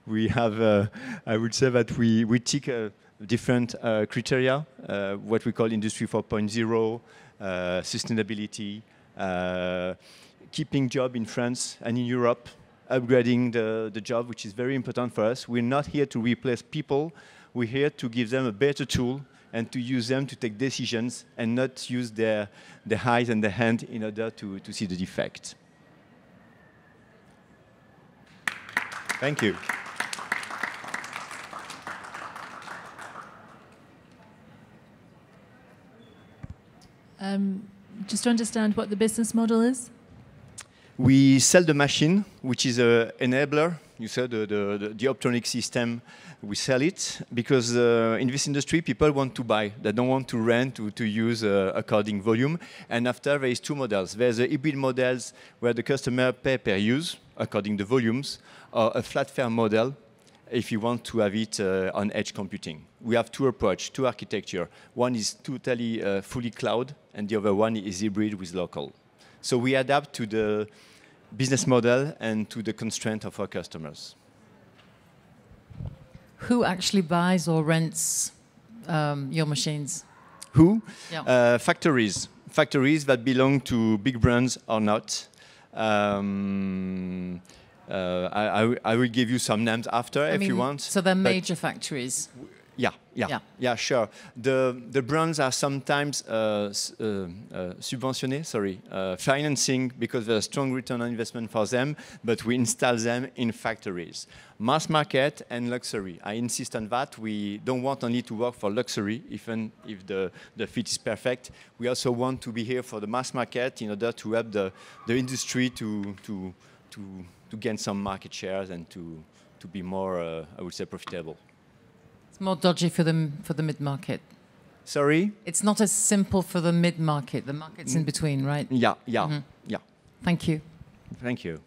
We have, I would say that we tick different criteria, what we call Industry 4.0, sustainability, keeping job in France and in Europe, upgrading the job, which is very important for us. We're not here to replace people. We're here to give them a better tool and to use them to take decisions and not use their eyes and their hand in order to see the defect. Thank you. Just to understand what the business model is? We sell the machine, which is an enabler. You said the optronic system, we sell it because in this industry, people want to buy. They don't want to rent, to use according volume. And after, there is two models. There's the hybrid models where the customer pay per use, according to volumes, or a flat fare model if you want to have it on edge computing. We have two approaches, two architecture. One is totally fully cloud, and the other one is hybrid with local. So we adapt to the business model and to the constraint of our customers. Who actually buys or rents your machines? Who? Yeah. Factories. Factories that belong to big brands or not. I will give you some names after if you want. So they're major factories. Yeah, sure. The brands are sometimes subventioned, financing because there's a strong return on investment for them, but we install them in factories. Mass market and luxury. I insist on that. We don't want only to work for luxury, even if the fit is perfect. We also want to be here for the mass market in order to help the industry to gain some market shares and to be more, I would say, profitable. It's more dodgy for the mid-market. Sorry? It's not as simple for the mid-market. The market's in between, right? Yeah. Thank you. Thank you.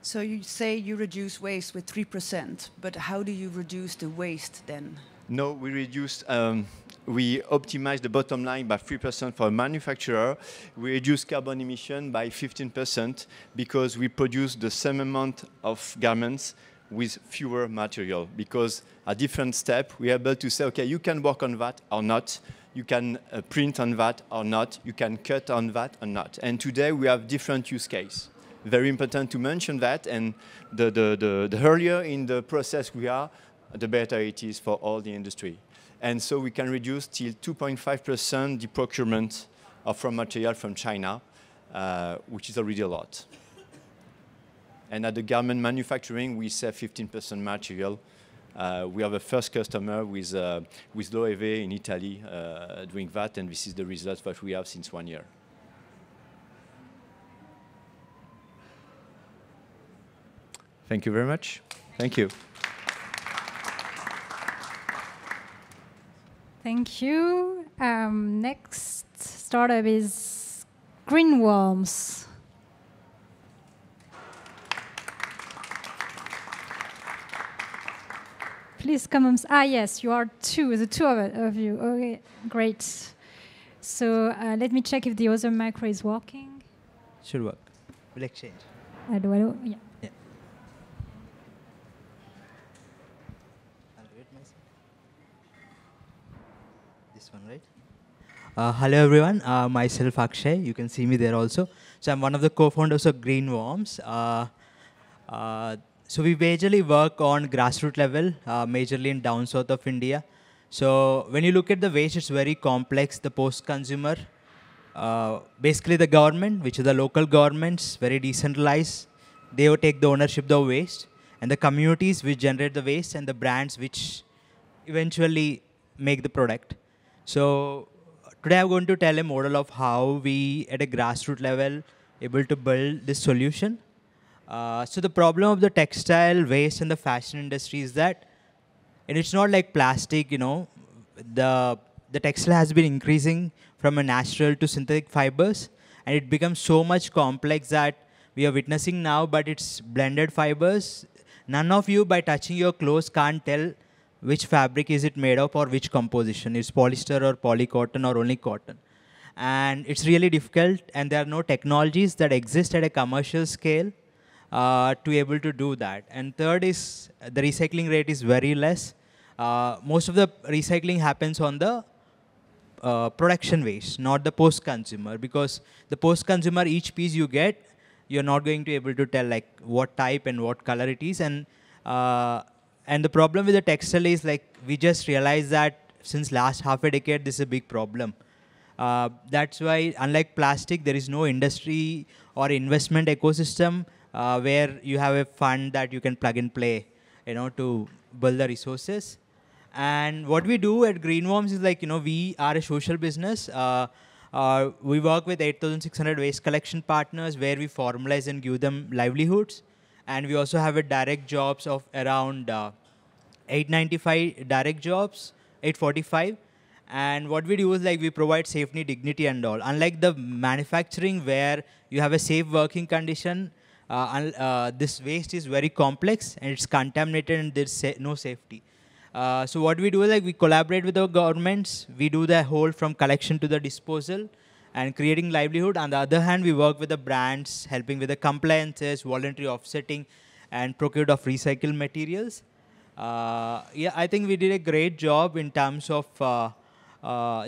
So you say you reduce waste with 3%, but how do you reduce the waste then? No, we reduced, we optimize the bottom line by 3% for a manufacturer. We reduce carbon emission by 15% because we produce the same amount of garments with fewer material, because at different step we are able to say, okay, you can work on that or not, you can print on that or not, you can cut on that or not. And today we have different use case. Very important to mention that, and the earlier in the process we are, the better it is for all the industry. And so we can reduce till 2.5% the procurement of raw material from China, which is already a lot. And at the garment manufacturing, we save 15% material. We have a first customer with Loewe in Italy doing that, and this is the result that we have since 1 year. Thank you very much. Thank you. Thank you. Next startup is Greenworms. Please come on. Yes, you are two, the two of you. Okay, great. So let me check if the other micro is working. Should work. We'll exchange. Hello, yeah. This one, right? Hello everyone, myself Akshay, you can see me there also. So I'm one of the co-founders of Greenworms. So we majorly work on grassroots level, majorly in down south of India. So when you look at the waste, it's very complex. The post-consumer, basically the government, which is the local governments, very decentralized. They will take the ownership of the waste, and the communities which generate the waste, and the brands which eventually make the product. So today I'm going to tell a model of how we, at a grassroots level, able to build this solution. So the problem of the textile waste in the fashion industry is that, and it's not like plastic, you know, the textile has been increasing from a natural to synthetic fibers, and it becomes so much complex that we are witnessing now, but it's blended fibers. None of you, by touching your clothes, can't tell which fabric is it made of or which composition. It's polyester or polycotton or only cotton. And it's really difficult, and there are no technologies that exist at a commercial scale to be able to do that. And third is the recycling rate is very less. Most of the recycling happens on the production waste, not the post-consumer, because the post-consumer, each piece you get, you're not going to be able to tell like what type and what color it is. And the problem with the textile is like we just realized that since last half a decade, this is a big problem. That's why, unlike plastic, there is no industry or investment ecosystem where you have a fund that you can plug and play, you know, to build the resources. And what we do at Greenworms is like, you know, we are a social business. We work with 8,600 waste collection partners where we formalize and give them livelihoods. And we also have a direct jobs of around 895 direct jobs, 845. And what we do is like we provide safety, dignity, and all. Unlike the manufacturing where you have a safe working condition, this waste is very complex and it's contaminated and there's no safety. So what we do is like we collaborate with our governments. We do the whole from collection to the disposal and creating livelihood. On the other hand, we work with the brands, helping with the compliances, voluntary offsetting, and procure of recycled materials. Yeah, I think we did a great job in terms of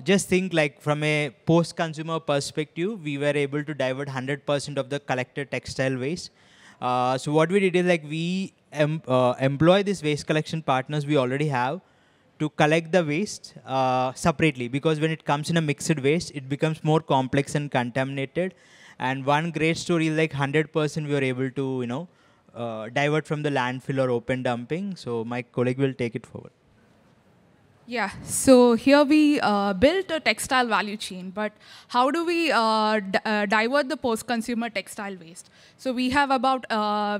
just think like from a post-consumer perspective, we were able to divert 100% of the collected textile waste. So what we did is like we employ these waste collection partners we already have to collect the waste separately, because when it comes in a mixed waste, it becomes more complex and contaminated. And one great story is like 100% we were able to, divert from the landfill or open dumping. So my colleague will take it forward. Yeah, so here we built a textile value chain, but how do we divert the post-consumer textile waste? So we have about,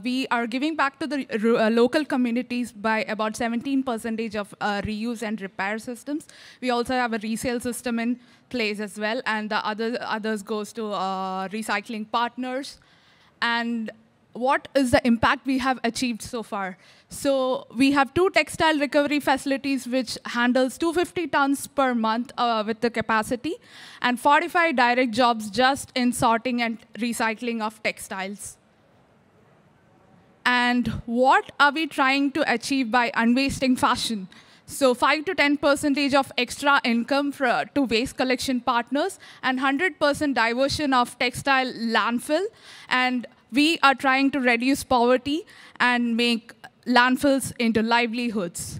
we are giving back to the local communities by about 17% of reuse and repair systems. We also have a resale system in place as well, and the others goes to recycling partners. And what is the impact we have achieved so far? So we have 2 textile recovery facilities which handles 250 tons per month with the capacity, and 45 direct jobs just in sorting and recycling of textiles. And what are we trying to achieve by unwasting fashion? So 5 to 10% of extra income to waste collection partners, and 100% diversion of textile landfill. And we are trying to reduce poverty and make landfills into livelihoods.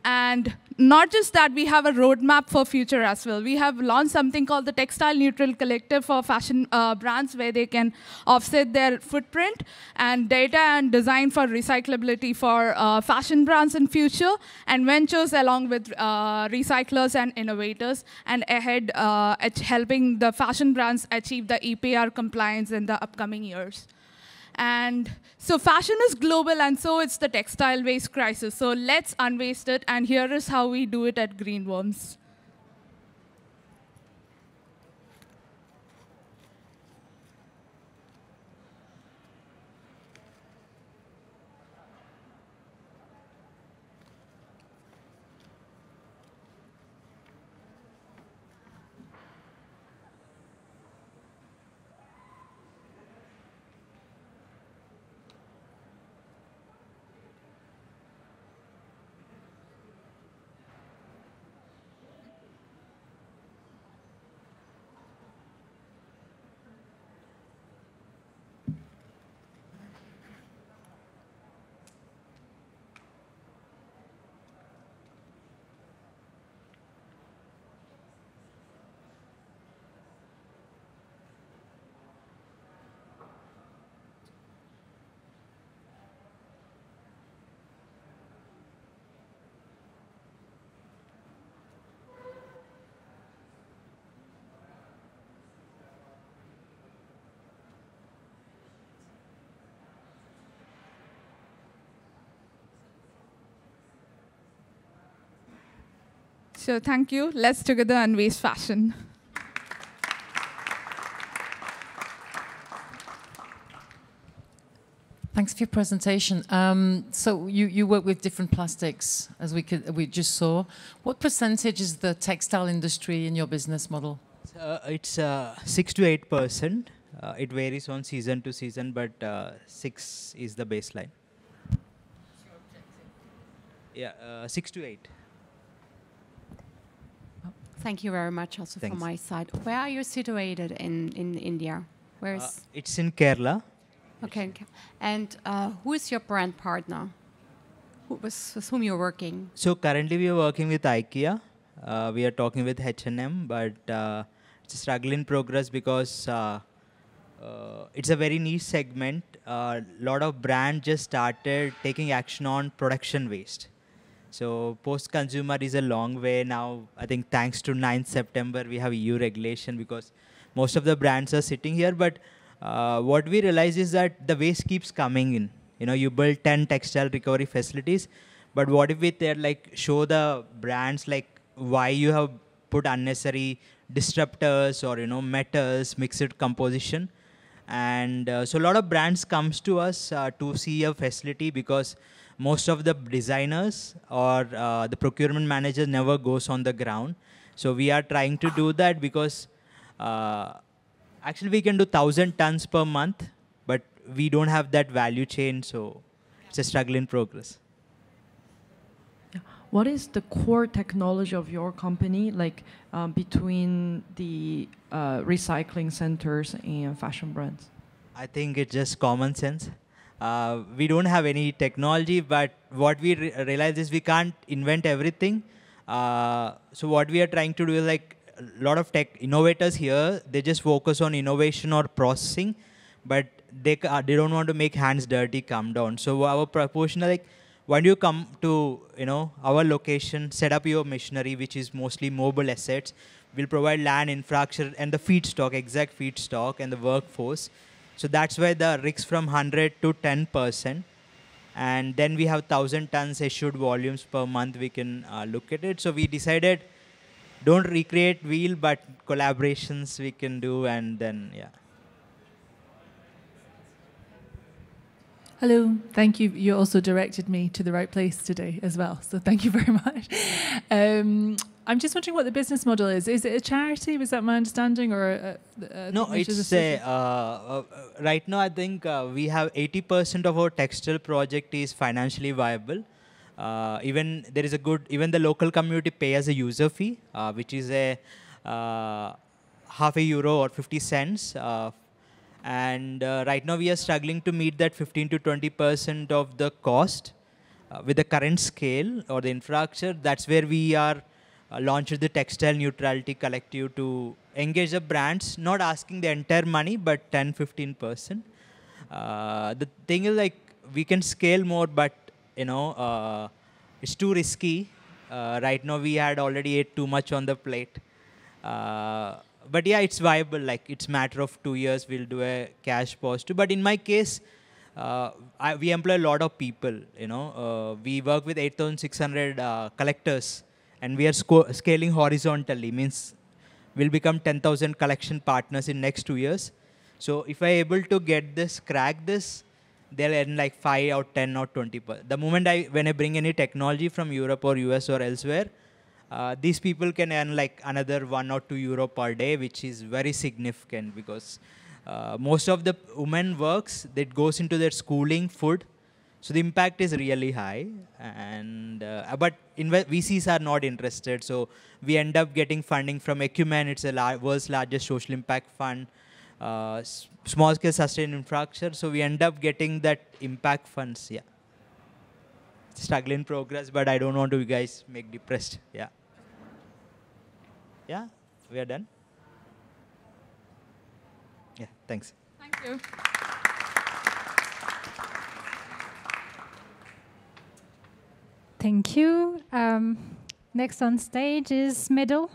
And not just that, we have a roadmap for future as well. We have launched something called the Textile Neutral Collective for fashion brands, where they can offset their footprint, and data and design for recyclability for fashion brands in future, and ventures along with recyclers and innovators, and ahead at helping the fashion brands achieve the EPR compliance in the upcoming years. And so fashion is global, and so it's the textile waste crisis. So let's unwaste it, and here is how we do it at Greenworms. So thank you. Let's together unwaste fashion. Thanks for your presentation. So you work with different plastics, as we just saw. What percentage is the textile industry in your business model? It's 6 to 8%. It varies on season to season, but 6 is the baseline. Yeah, 6 to 8. Thank you very much also from my side. Where are you situated in India? Where is it's in Kerala. Okay. And who is your brand partner? With whom you're working? So currently we are working with IKEA. We are talking with H&M, but it's a struggle in progress because it's a very niche segment. A lot of brands just started taking action on production waste. So post-consumer is a long way now. I think thanks to 9th September, we have EU regulation because most of the brands are sitting here. But what we realize is that the waste keeps coming in. You know, you build 10 textile recovery facilities, but what if we there like show the brands like why you have put unnecessary disruptors or metals, mixed composition. And so a lot of brands comes to us to see a facility, because most of the designers or the procurement manager never goes on the ground. So we are trying to do that, because actually we can do 1,000 tons per month, but we don't have that value chain, so it's a struggle in progress. What is the core technology of your company, like between the recycling centers and fashion brands? I think it's just common sense. We don't have any technology, but what we realize is we can't invent everything. So what we are trying to do is, like, a lot of tech innovators here, they just focus on innovation or processing, but they don't want to make hands dirty, come down. So our proportion is like, when you come to our location, set up your machinery, which is mostly mobile assets. We'll provide land, infrastructure, and the feedstock, exact feedstock, and the workforce. So that's why the RICs from 100 to 10%. And then we have 1,000 tons issued volumes per month. We can look at it. So we decided, don't recreate wheel, but collaborations we can do, and then, yeah. Hello, thank you. You also directed me to the right place today as well, so thank you very much. I'm just wondering what the business model is. Is it a charity? Was that my understanding, or no? It's right now I think we have 80% of our textile project is financially viable. Even there is even the local community pay us a user fee, which is a €0.50 or 50 cents. And right now we are struggling to meet that 15 to 20% of the cost with the current scale or the infrastructure. That's where we are launched the Textile Neutrality Collective to engage the brands, not asking the entire money, but 10-15%. The thing is, like, we can scale more, but it's too risky. Right now we had already ate too much on the plate. But yeah, it's viable. Like, it's a matter of 2 years, we'll do a cash positive. But in my case, we employ a lot of people. We work with 8,600 collectors, and we are scaling horizontally. Means we'll become 10,000 collection partners in next 2 years. So if I'm able to get this, crack this, they'll earn like 5 or 10 or 20%. The moment when I bring any technology from Europe or US or elsewhere, these people can earn like another €1 or €2 per day, which is very significant, because most of the women works that goes into their schooling, food, so the impact is really high. And but VCs are not interested, so we end up getting funding from Ecumen. It's the world's largest social impact fund, small scale sustained infrastructure. So we end up getting that impact funds. Yeah, struggle in progress, but I don't want to you guys make depressed. Yeah. Yeah, we are done. Yeah, thanks. Thank you. Thank you. Next on stage is Medal.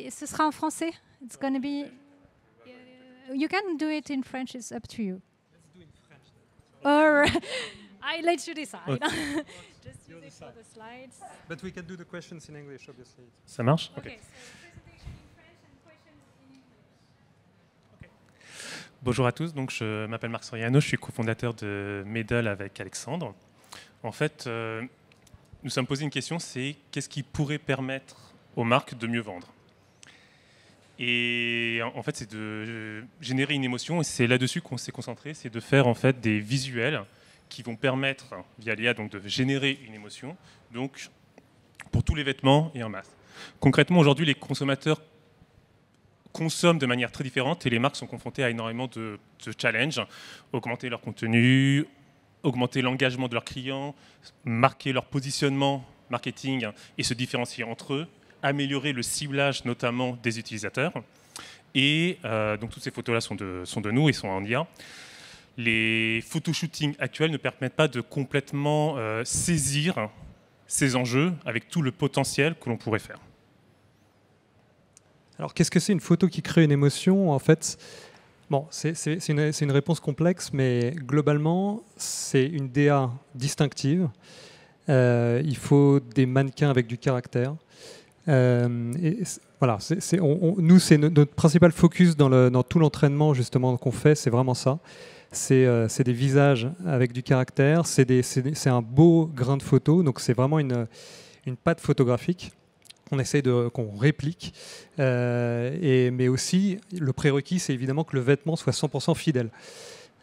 Ce sera en français. It's going to be... you can do it in French, it's up to you. Let's do it in French. Or I let you decide. Okay. Just use it for the slides. But we can do the questions in English, obviously. Ça marche? Okay. So presentation in French and questions in English. Okay. Bonjour à tous, donc je m'appelle Marc Soriano, je suis cofondateur de Medal avec Alexandre. En fait, nous sommes posé une question, c'est qu'est-ce qui pourrait permettre aux marques de mieux vendre? Et en fait, c'est de générer une émotion, et c'est là-dessus qu'on s'est concentré, c'est de faire en fait des visuels qui vont permettre, via l'IA, donc de générer une émotion, donc pour tous les vêtements et en masse. Concrètement, aujourd'hui, les consommateurs consomment de manière très différente et les marques sont confrontées à énormément de challenges, augmenter leur contenu, augmenter l'engagement de leurs clients, marquer leur positionnement marketing et se différencier entre eux, améliorer le ciblage notamment des utilisateurs. Et donc toutes ces photos-là sont de nous et sont en IA. Les photoshootings actuels ne permettent pas de complètement saisir ces enjeux avec tout le potentiel que l'on pourrait faire. Alors, qu'est-ce que c'est une photo qui crée une émotion? En fait, bon, c'est une réponse complexe, mais globalement, c'est une DA distinctive il faut des mannequins avec du caractère. Voilà, nous, c'est notre principal focus dans tout l'entraînement justement qu'on fait, c'est vraiment ça. C'est des visages avec du caractère, c'est un beau grain de photo, donc c'est vraiment une patte photographique qu'on essaie qu'on réplique. Mais aussi, le prérequis, c'est évidemment que le vêtement soit 100% fidèle.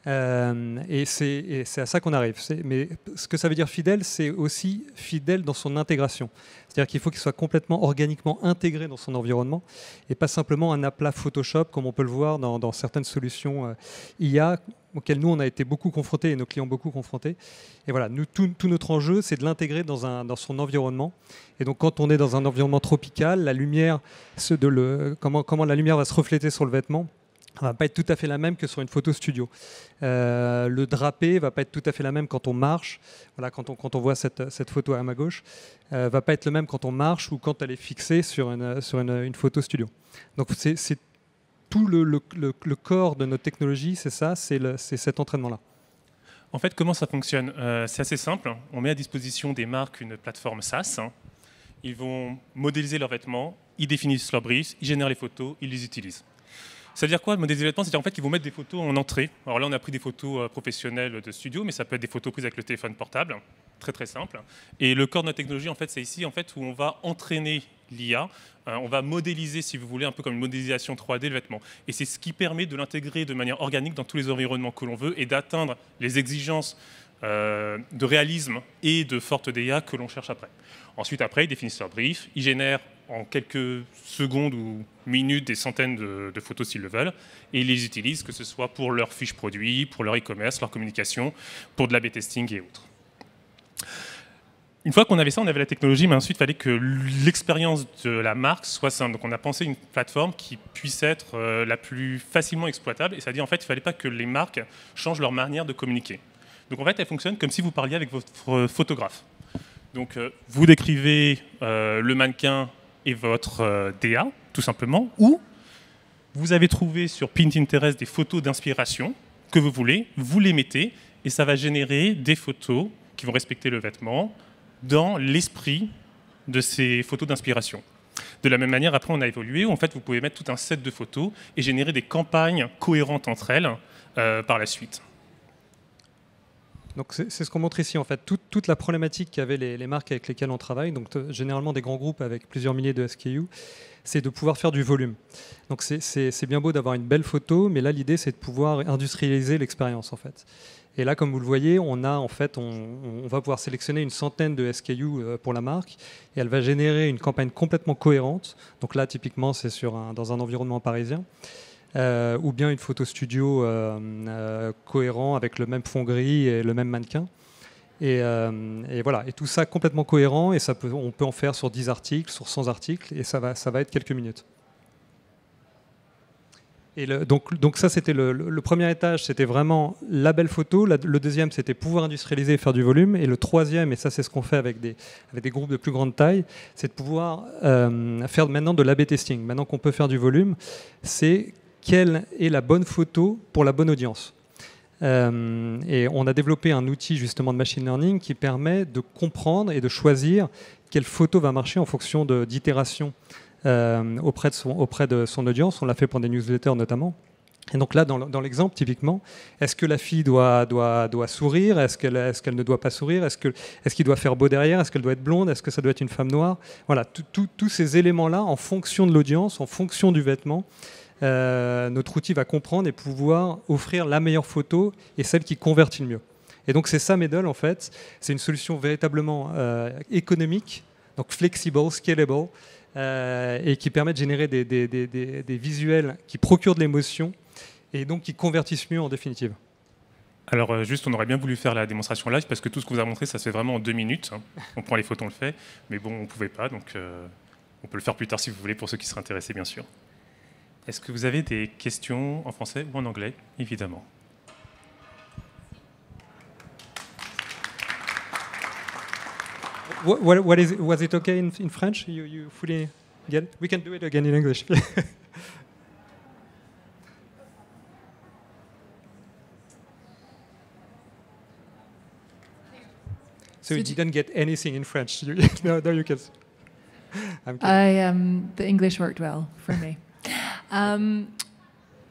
Et c'est à ça qu'on arrive. Mais ce que ça veut dire fidèle, c'est aussi fidèle dans son intégration. C'est-à-dire qu'il faut qu'il soit complètement organiquement intégré dans son environnement et pas simplement un aplat Photoshop comme on peut le voir dans certaines solutions IA auxquelles nous on a été beaucoup confrontés et nos clients beaucoup confrontés. Et voilà, tout notre enjeu, c'est de l'intégrer dans son environnement. Et donc quand on est dans un environnement tropical, la lumière, comment la lumière va se refléter sur le vêtement, ne va pas être tout à fait la même que sur une photo studio. Le drapé ne va pas être tout à fait la même quand on marche. Voilà, quand on voit cette photo à ma gauche, ne va pas être le même quand on marche ou quand elle est fixée sur une photo studio. Donc c'est tout le corps de notre technologie, c'est ça, c'est cet entraînement-là. En fait, comment ça fonctionne? C'est assez simple. On met à disposition des marques une plateforme SaaS. Ils vont modéliser leurs vêtements, ils définissent leurs briefs, ils génèrent les photos, ils les utilisent. Ça veut dire quoi, modéliser les vêtements? C'est-à-dire en fait qu'ils vont mettre des photos en entrée. Alors là, on a pris des photos professionnelles de studio, mais ça peut être des photos prises avec le téléphone portable, très très simple. Et le corps de notre technologie, en fait, c'est ici en fait, où on va entraîner l'IA. On va modéliser, si vous voulez, un peu comme une modélisation 3D le vêtement. Et c'est ce qui permet de l'intégrer de manière organique dans tous les environnements que l'on veut et d'atteindre les exigences de réalisme et de forte DA que l'on cherche après. Ensuite, après, ils définissent leur brief, ils génèrent en quelques secondes ou minutes des centaines de photos s'ils le veulent, et ils les utilisent, que ce soit pour leurs fiches produits, pour leur e-commerce, leur communication, pour de l'A/B testing et autres. Une fois qu'on avait ça, on avait la technologie, mais ensuite il fallait que l'expérience de la marque soit simple. Donc on a pensé une plateforme qui puisse être la plus facilement exploitable, et c'est-à-dire en fait il ne fallait pas que les marques changent leur manière de communiquer. Donc en fait elle fonctionne comme si vous parliez avec votre photographe. Donc vous décrivez le mannequin et votre DA, tout simplement, ou vous avez trouvé sur Pinterest des photos d'inspiration que vous voulez, vous les mettez, et ça va générer des photos qui vont respecter le vêtement dans l'esprit de ces photos d'inspiration. De la même manière, après, on a évolué, où en fait, vous pouvez mettre tout un set de photos et générer des campagnes cohérentes entre elles par la suite. Donc c'est ce qu'on montre ici en fait, toute la problématique qu'avaient les marques avec lesquelles on travaille, donc généralement des grands groupes avec plusieurs milliers de SKU, c'est de pouvoir faire du volume. Donc c'est bien beau d'avoir une belle photo, mais là l'idée c'est de pouvoir industrialiser l'expérience en fait. Et là comme vous le voyez, on va pouvoir sélectionner une centaine de SKU pour la marque, et elle va générer une campagne complètement cohérente. Donc là typiquement c'est dans un environnement parisien. Ou bien une photo studio cohérent avec le même fond gris et le même mannequin. Et voilà, et tout ça complètement cohérent, et on peut en faire sur 10 articles, sur 100 articles, et ça va être quelques minutes. Et donc ça, c'était le premier étage, c'était vraiment la belle photo. Le deuxième, c'était pouvoir industrialiser et faire du volume. Et le troisième, et ça c'est ce qu'on fait avec des groupes de plus grande taille, c'est de pouvoir faire maintenant de l'A/B testing. Maintenant qu'on peut faire du volume, c'est quelle est la bonne photo pour la bonne audience. Et on a développé un outil justement de machine learning qui permet de comprendre et de choisir quelle photo va marcher en fonction d'itération auprès de son audience. On l'a fait pour des newsletters notamment. Et donc là, dans l'exemple, typiquement, est-ce que la fille doit sourire? Est-ce qu'elle ne doit pas sourire? Est-ce qu'il doit faire beau derrière? Est-ce qu'elle doit être blonde? Est-ce que ça doit être une femme noire? Voilà, tous ces éléments-là, en fonction de l'audience, en fonction du vêtement, notre outil va comprendre et pouvoir offrir la meilleure photo et celle qui convertit le mieux. Et donc c'est ça Medal en fait, c'est une solution véritablement économique, donc flexible, scalable, et qui permet de générer des visuels qui procurent de l'émotion et donc qui convertissent mieux en définitive. Alors juste, on aurait bien voulu faire la démonstration live parce que tout ce qu'on vous a montré, ça se fait vraiment en 2 minutes. On prend les photos, on le fait, mais bon, on ne pouvait pas, donc on peut le faire plus tard si vous voulez, pour ceux qui seraient intéressés, bien sûr. Est-ce que vous avez des questions en français ou en anglais, évidemment? Was it okay in French? You fully get it? We can do it again in English. So you didn't get anything in French. No, you can. I'm kidding. The English worked well for me.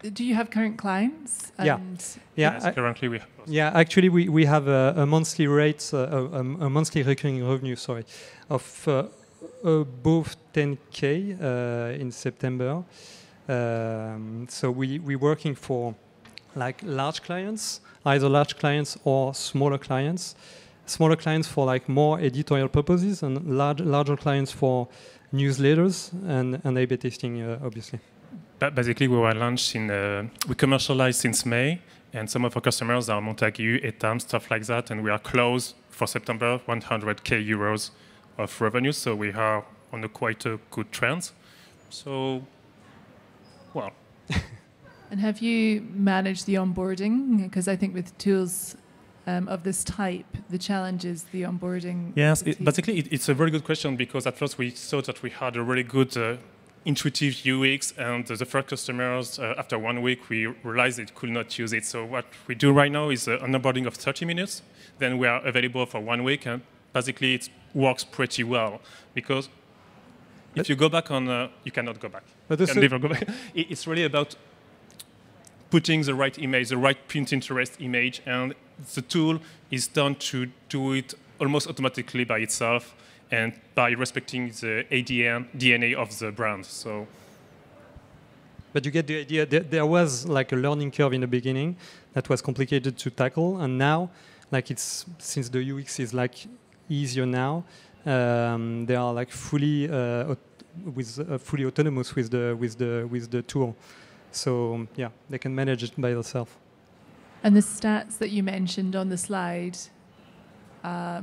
Do you have current clients? Yes, currently we have. Yeah, actually we have a monthly rate, a monthly recurring revenue, sorry, of above 10K in September. So we're working for like large clients, either large clients or smaller clients. Smaller clients for like more editorial purposes, and larger clients for newsletters and A/B testing, obviously. Basically, we were launched we commercialized since May, and some of our customers are Montagu, Etam, stuff like that, and we are close for September, 100K euros of revenue, so we are on quite a good trend. So, well. And have you managed the onboarding? Because I think with tools of this type, the challenge is the onboarding. Yes, basically it's a very good question, because at first we thought that we had a really good intuitive UX, and the first customers, after 1 week, we realized they could not use it. So what we do right now is an onboarding of 30 minutes. Then we are available for 1 week, and basically it works pretty well, because if you go back on, you cannot go back. But you can never go back. It's really about putting the right image, the right Pinterest image, and the tool is done to do it almost automatically by itself, and by respecting the DNA of the brand. So, but you get the idea. There was like a learning curve in the beginning that was complicated to tackle, and now, like since the UX is like easier now, they are like fully fully autonomous with the tool. So yeah, they can manage it by themselves. And the stats that you mentioned on the slide,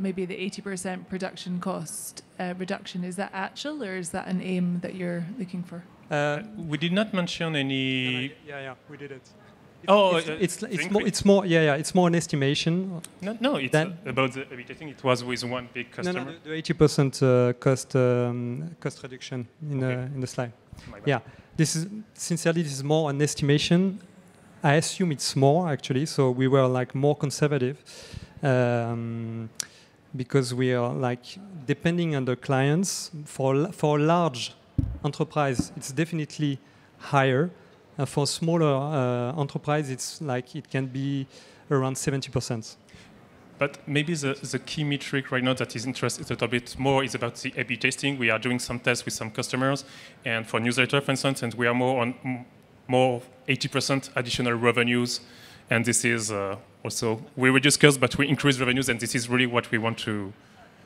maybe the 80% production cost reduction, is that actual, or is that an aim that you're looking for? We did not mention any. Yeah, we did it. It's more an estimation. No, it's about the. I think it was with one big customer. No, the 80% cost reduction in the slide. Yeah, this is more an estimation. I assume it's more actually. So we were like more conservative. Because we are like depending on the clients. For large enterprise, it's definitely higher. For smaller enterprise, it's like it can be around 70%. But maybe the key metric right now that is interesting a little bit more is about the A/B testing. We are doing some tests with some customers, and for newsletter, for instance, and we are more 80% additional revenues. And this is also, we reduce costs, but we increase revenues, and this is really what we want to.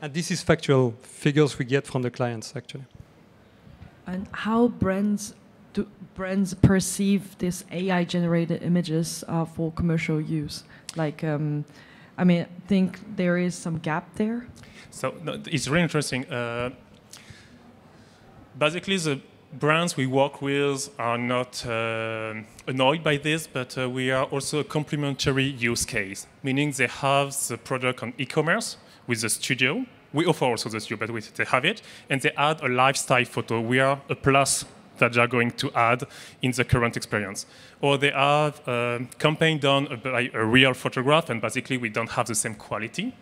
And this is factual figures we get from the clients, actually. And how brands perceive these AI-generated images for commercial use? Like, I mean, I think there is some gap there. So no, it's really interesting. Basically, the brands we work with are not annoyed by this, but we are also a complementary use case, meaning they have the product on e-commerce with the studio. We offer also the studio, but they have it, and they add a lifestyle photo. We are a plus that they are going to add in the current experience. Or they have a campaign done by a real photograph, and basically we don't have the same quality.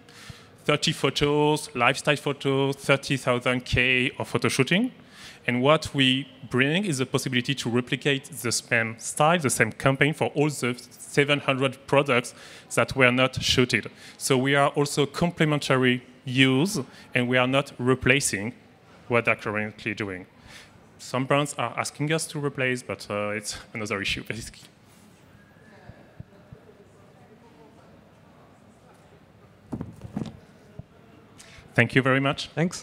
30 photos, lifestyle photos, 30,000 K of photo shooting. And what we bring is the possibility to replicate the same style, the same campaign for all the 700 products that were not shooted. So we are also complementary use, and we are not replacing what they're currently doing. Some brands are asking us to replace, but it's another issue, basically. Thank you very much. Thanks.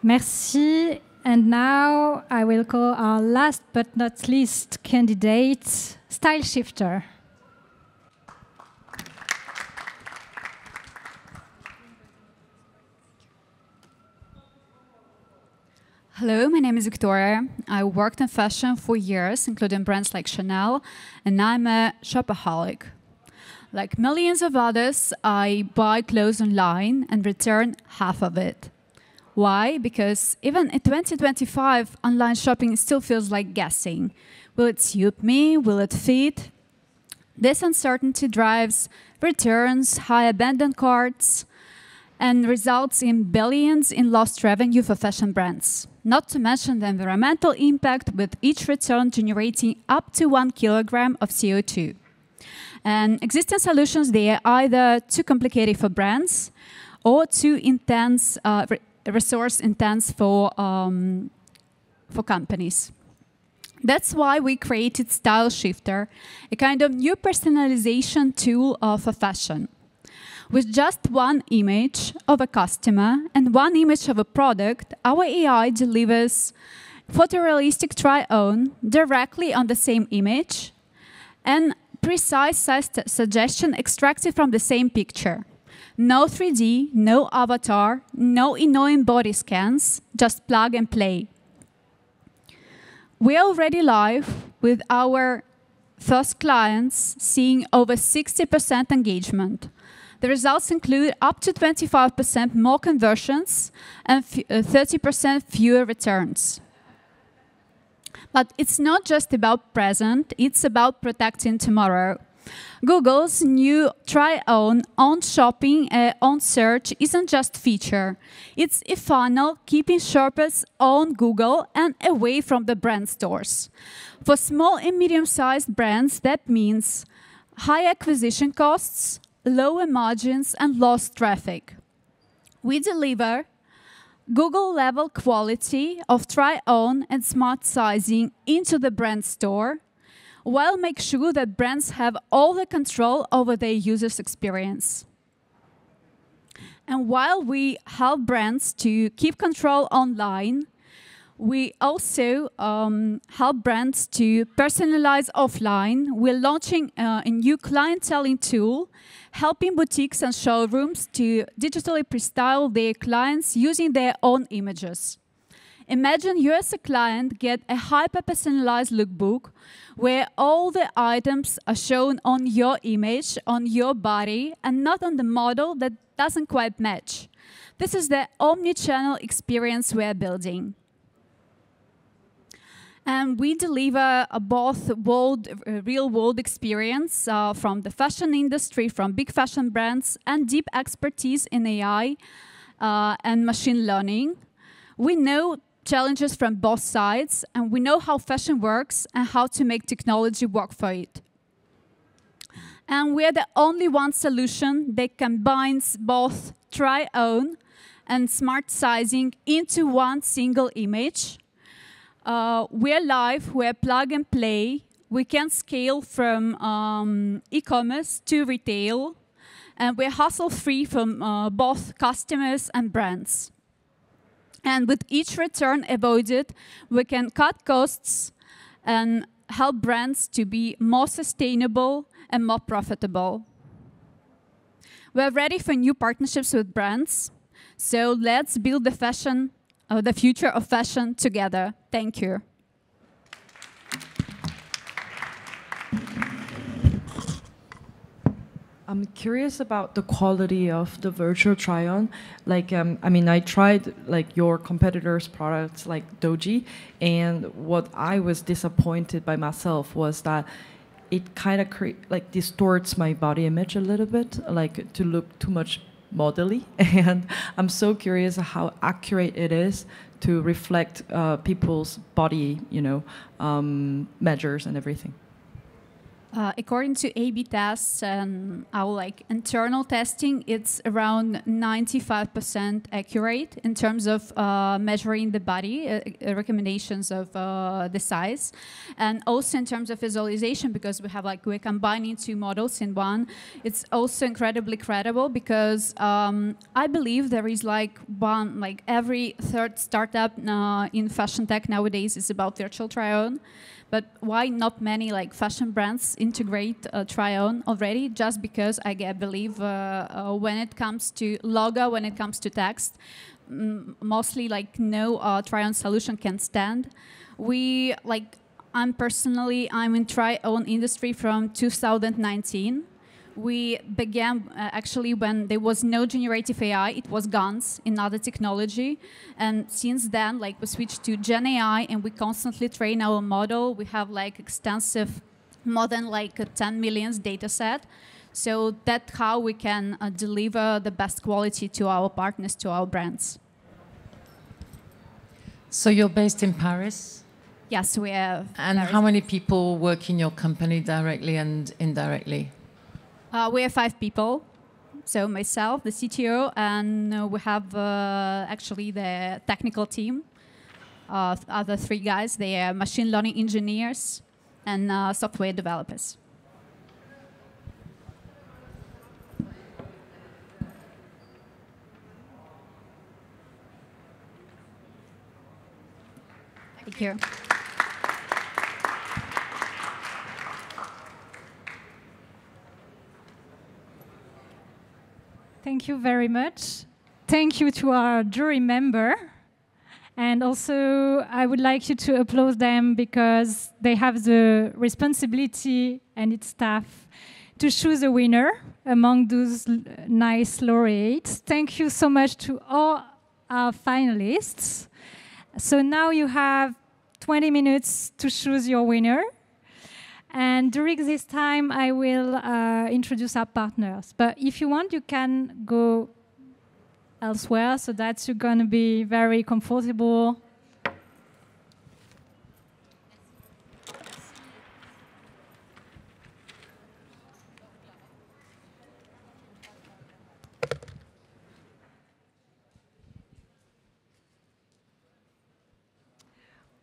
Merci. And now I will call our last but not least candidate, Style Shifter. Hello, my name is Victoria. I worked in fashion for years, including brands like Chanel, and I'm a shopaholic. Like millions of others, I buy clothes online and return half of it. Why? Because even in 2025, online shopping still feels like guessing. Will it suit me? Will it fit? This uncertainty drives returns, high abandoned carts, and results in billions in lost revenue for fashion brands. Not to mention the environmental impact, with each return generating up to 1 kilogram of CO2. And existing solutions, they are either too complicated for brands or too intense, resource intense for companies. That's why we created Style Shifter, a kind of new personalization tool for fashion. With just one image of a customer and one image of a product, our AI delivers photorealistic try-on directly on the same image and precise size suggestion extracted from the same picture. No 3D, no avatar, no annoying body scans, just plug and play. We're already live with our first clients seeing over 60% engagement. The results include up to 25% more conversions and 30% fewer returns. But it's not just about present, it's about protecting tomorrow. Google's new try-on, on shopping, on search isn't just feature. It's a funnel keeping shoppers on Google and away from the brand stores. For small and medium-sized brands, that means high acquisition costs, lower margins, and lost traffic. We deliver Google-level quality of try-on and smart sizing into the brand store, while make sure that brands have all the control over their users' experience. And while we help brands to keep control online, we also help brands to personalize offline. We're launching a new clienteling tool, helping boutiques and showrooms to digitally pre-style their clients using their own images. Imagine you as a client get a hyper-personalized lookbook where all the items are shown on your image, on your body, and not on the model that doesn't quite match. This is the omni-channel experience we're building. And we deliver both real-world experience from the fashion industry, from big fashion brands, and deep expertise in AI and machine learning. We know challenges from both sides, and we know how fashion works and how to make technology work for it. And we're the only one solution that combines both try-on and smart sizing into one single image. We're live, we're plug and play. We can scale from e-commerce to retail, and we're hassle-free from both customers and brands. And with each return avoided, we can cut costs and help brands to be more sustainable and more profitable. We're ready for new partnerships with brands, so let's build the future of fashion together. Thank you. I'm curious about the quality of the virtual try-on. Like, I mean, I tried like your competitors' products like Doji, and what I was disappointed by myself was that it kind of like distorts my body image a little bit, like to look too much modelly. And I'm so curious how accurate it is to reflect people's body, measures and everything. According to A/B tests and our internal testing, it's around 95% accurate in terms of measuring the body, recommendations of the size, and also in terms of visualization, because we're combining two models in one. It's also incredibly credible because I believe there is every third startup in fashion tech nowadays is about virtual try-on. But why not many fashion brands integrate try-on already? Just because I believe when it comes to logo, when it comes to text, mostly no try-on solution can stand. I'm in try-on industry from 2019. we began actually when there was no generative AI, it was GANs, another technology. And since then, like, we switched to Gen AI and we constantly train our model. We have like extensive, more than like a 10 million data set. So that's how we can deliver the best quality to our partners, to our brands. So you're based in Paris? Yes, we have. And how many people work in your company directly and indirectly? We have 5 people. So myself, the CTO, and we have actually the technical team of other 3 guys. They are machine learning engineers and software developers. Thank you. Thank you very much. Thank you to our jury member. And also, I would like you to applaud them because they have the responsibility and its staff to choose a winner among those nice laureates. Thank you so much to all our finalists. So now you have 20 minutes to choose your winner. And during this time, I will introduce our partners. But if you want, you can go elsewhere so that you're going to be very comfortable.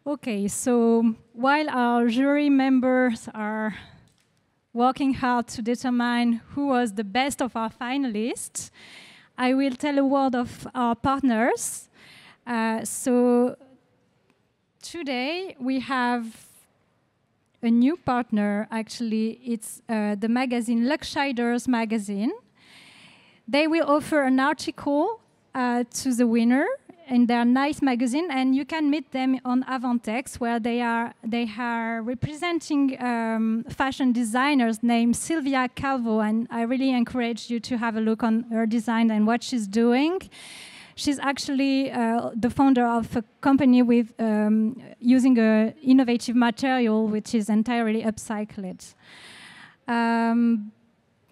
Okay, so while our jury members are working hard to determine who was the best of our finalists, I will tell a word of our partners. So today we have a new partner, actually. It's the magazine Luxshiders magazine. They will offer an article to the winner in their nice magazine, and you can meet them on Avantex, where they are representing fashion designers named Silvia Calvo, and I really encourage you to have a look on her design and what she's doing. She's actually the founder of a company with using an innovative material which is entirely upcycled.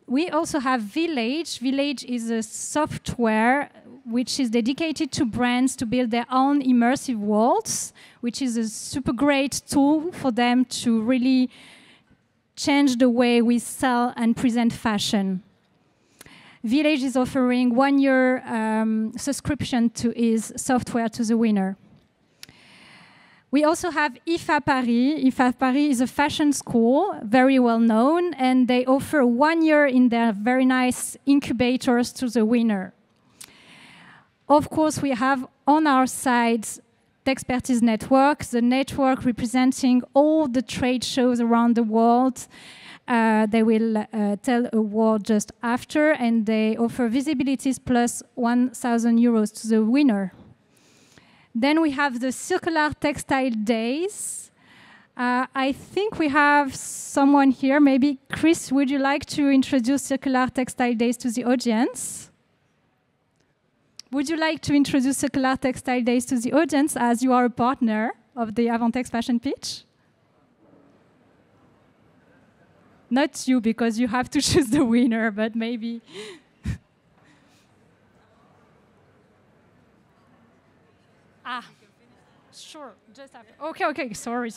We also have Village. Village is a software which is dedicated to brands to build their own immersive worlds, which is a super great tool for them to really change the way we sell and present fashion. Village is offering 1-year subscription to his software to the winner. We also have IFA Paris. IFA Paris is a fashion school, very well known, and they offer 1 year in their very nice incubators to the winner. Of course, we have on our side the Expertise Network, the network representing all the trade shows around the world. They will tell a word just after, and they offer visibilities plus 1,000 euros to the winner. Then we have the Circular Textile Days. I think we have someone here. Maybe Chris, would you like to introduce Circular Textile Days to the audience? Would you like to introduce Circular Textile Days to the audience as you are a partner of the Avantex Fashion Pitch? Not you, because you have to choose the winner, but maybe. Sure, just after. Okay, sorry.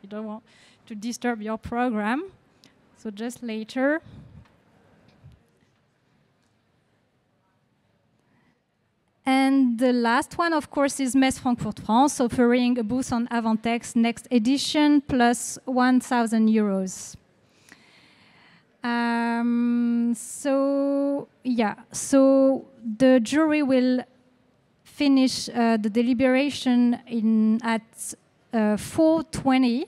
Don't want to disturb your program. So just later. And the last one, of course, is Metz Frankfurt France, offering a booth on Avantex next edition plus 1,000 euros. So the jury will finish the deliberation at 4:20.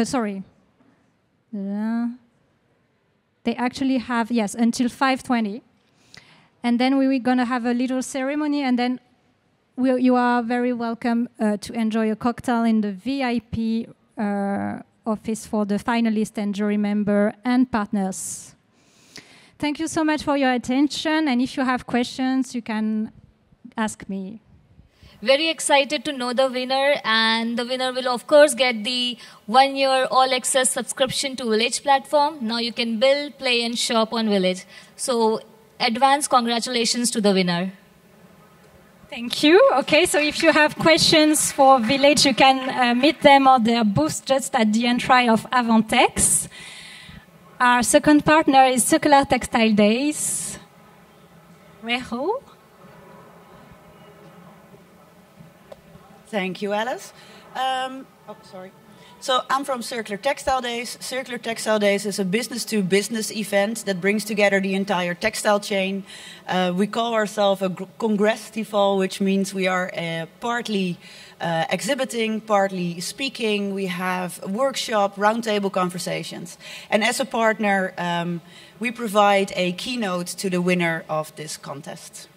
Sorry. They actually have, yes, until 5:20. And then we're going to have a little ceremony, and then you are very welcome to enjoy a cocktail in the VIP office for the finalists and jury member and partners. Thank you so much for your attention, and if you have questions, you can ask me. Very excited to know the winner, and the winner will of course get the 1-year all-access subscription to Village platform. Now you can build, play and shop on Village. So advance congratulations to the winner. Thank you. Okay, so if you have questions for Village, you can meet them at their booth just at the entry of Avantex. Our second partner is Circular Textile Days. Reho. Thank you, Alice. Sorry. So I'm from Circular Textile Days. Circular Textile Days is a business-to-business event that brings together the entire textile chain. We call ourselves a Congress-Festival, which means we are partly exhibiting, partly speaking. We have a workshop, roundtable conversations. And as a partner, we provide a keynote to the winner of this contest.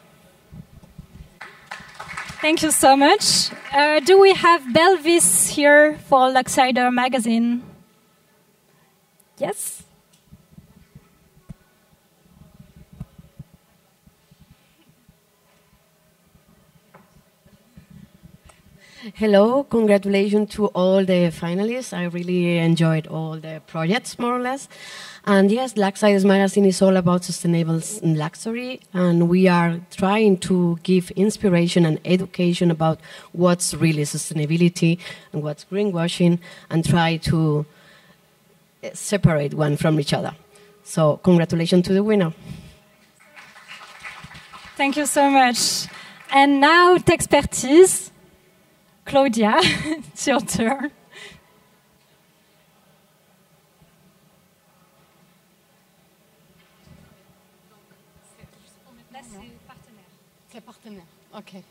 Thank you so much. Do we have Belvis here for Luxider magazine? Yes? Hello, congratulations to all the finalists. I really enjoyed all the projects, more or less. And yes, Luxider's magazine is all about sustainable luxury, and we are trying to give inspiration and education about what's really sustainability and what's greenwashing, and try to separate one from each other. So congratulations to the winner. Thank you so much. And now, Texpertise. Claudia, it's your turn. Okay.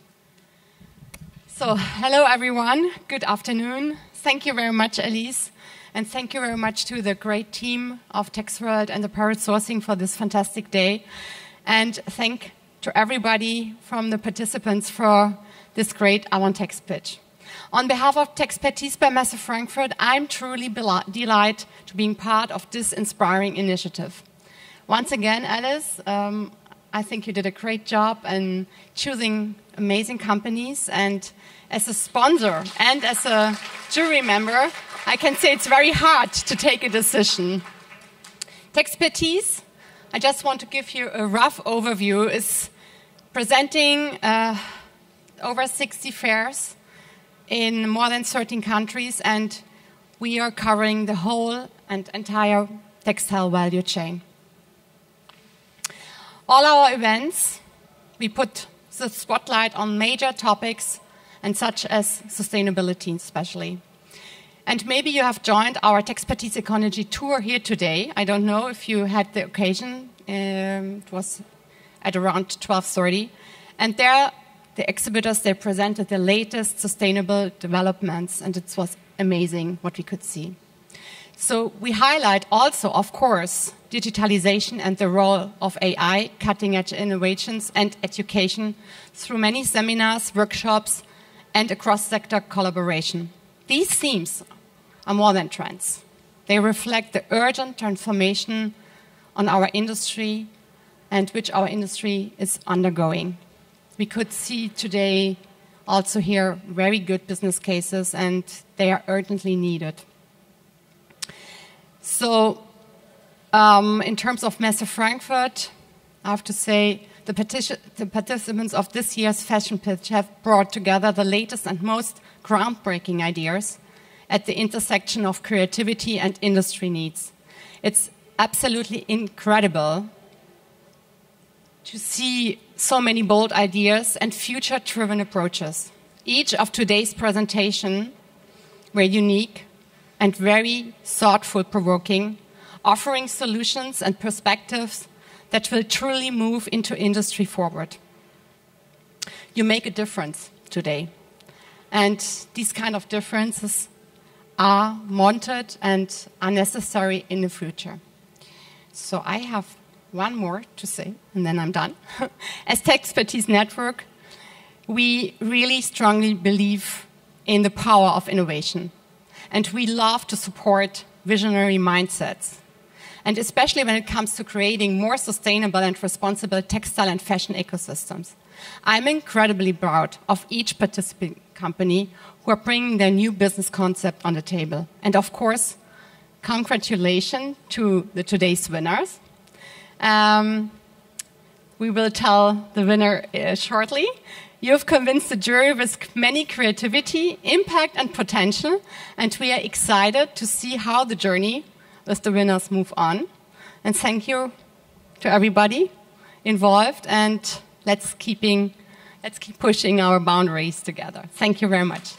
So, hello everyone. Good afternoon. Thank you very much, Elise. And thank you very much to the great team of TextWorld and the Pirate Sourcing for this fantastic day. And thank to everybody from the participants for this great Avantex pitch. On behalf of Texpertise by Messe Frankfurt, I'm truly delighted to be part of this inspiring initiative. Once again, Alice, I think you did a great job in choosing amazing companies, and as a sponsor and as a jury member, I can say it's very hard to take a decision. Texpertise, I just want to give you a rough overview, is presenting over 60 fairs in more than 13 countries, and we are covering the whole and entire textile value chain. All our events, we put the spotlight on major topics, and such as sustainability especially. And maybe you have joined our Texpertise Ecology tour here today. I don't know if you had the occasion. It was at around 12:30. And there, the exhibitors, they presented the latest sustainable developments, and it was amazing what we could see. So we highlight also, of course, digitalization and the role of AI, cutting-edge innovations and education through many seminars, workshops, and a cross-sector collaboration. These themes are more than trends. They reflect the urgent transformation on our industry and which our industry is undergoing. We could see today also here very good business cases, and they are urgently needed. So in terms of Messe Frankfurt, I have to say the participants of this year's fashion pitch have brought together the latest and most groundbreaking ideas at the intersection of creativity and industry needs. It's absolutely incredible to see so many bold ideas and future-driven approaches. Each of today's presentations were unique and very thoughtful-provoking, offering solutions and perspectives that will truly move into industry forward. You make a difference today, and these kind of differences are wanted and are necessary in the future. So I have one more to say, and then I'm done. As Texpertise Network, we really strongly believe in the power of innovation. and we love to support visionary mindsets. And especially when it comes to creating more sustainable and responsible textile and fashion ecosystems. I'm incredibly proud of each participating company who are bringing their new business concept on the table. And of course, congratulations to today's winners. We will tell the winner shortly. You've convinced the jury with many creativity, impact, and potential, and we are excited to see how the journey with the winners move on. And thank you to everybody involved, and let's keep pushing our boundaries together. Thank you very much.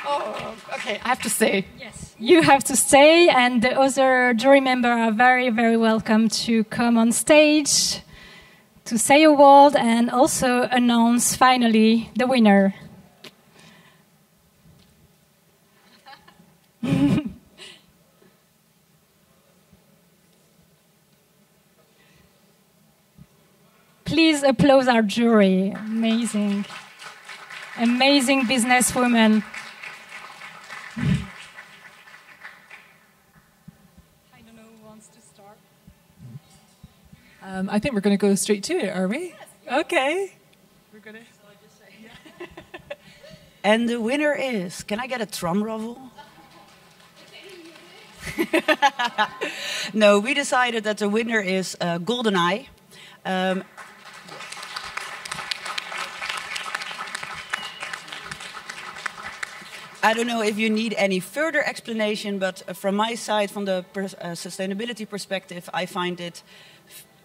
Oh, okay, I have to stay. Yes, you have to stay, and the other jury members are very, very welcome to come on stage to say a word and also announce finally the winner. Please applaud our jury. Amazing. Amazing businesswoman. I don't know who wants to start. I think we're going to go straight to it, are we? Yes. Okay. We're going to. And the winner is, can I get a drum roll? No, we decided that the winner is GoldenEye. I don't know if you need any further explanation, but from my side, from the sustainability perspective, I find it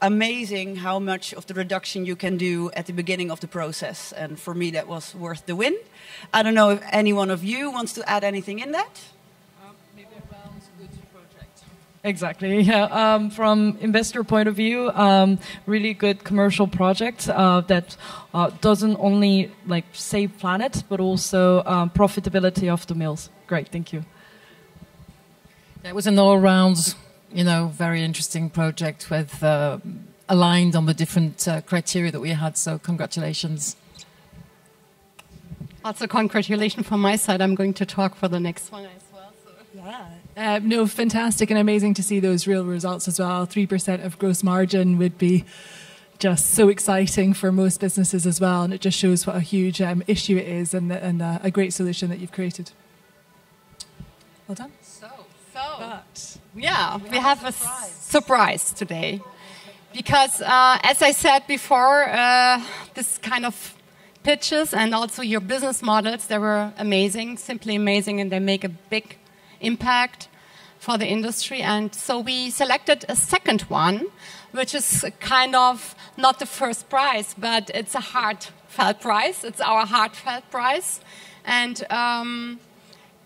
amazing how much of the reduction you can do at the beginning of the process. And for me, that was worth the win. I don't know if any one of you wants to add anything in that? Maybe a balanced goods project. Exactly. Yeah. From investor point of view, really good commercial project that doesn't only like save planet, but also profitability of the mills. Great. Thank you. It was an all-round, very interesting project with aligned on the different criteria that we had. So congratulations. Also, congratulations from my side. I'm going to talk for the next one as well. So. Yeah. No, fantastic and amazing to see those real results as well. 3% of gross margin would be just so exciting for most businesses as well. And it just shows what a huge issue it is and a great solution that you've created. Well done. We have a surprise today. Because, as I said before, this kind of pitches and also your business models, they were amazing, simply amazing, and they make a big impact for the industry. And so we selected a second one, which is kind of not the first prize, but it's a heartfelt prize. It's our heartfelt prize. And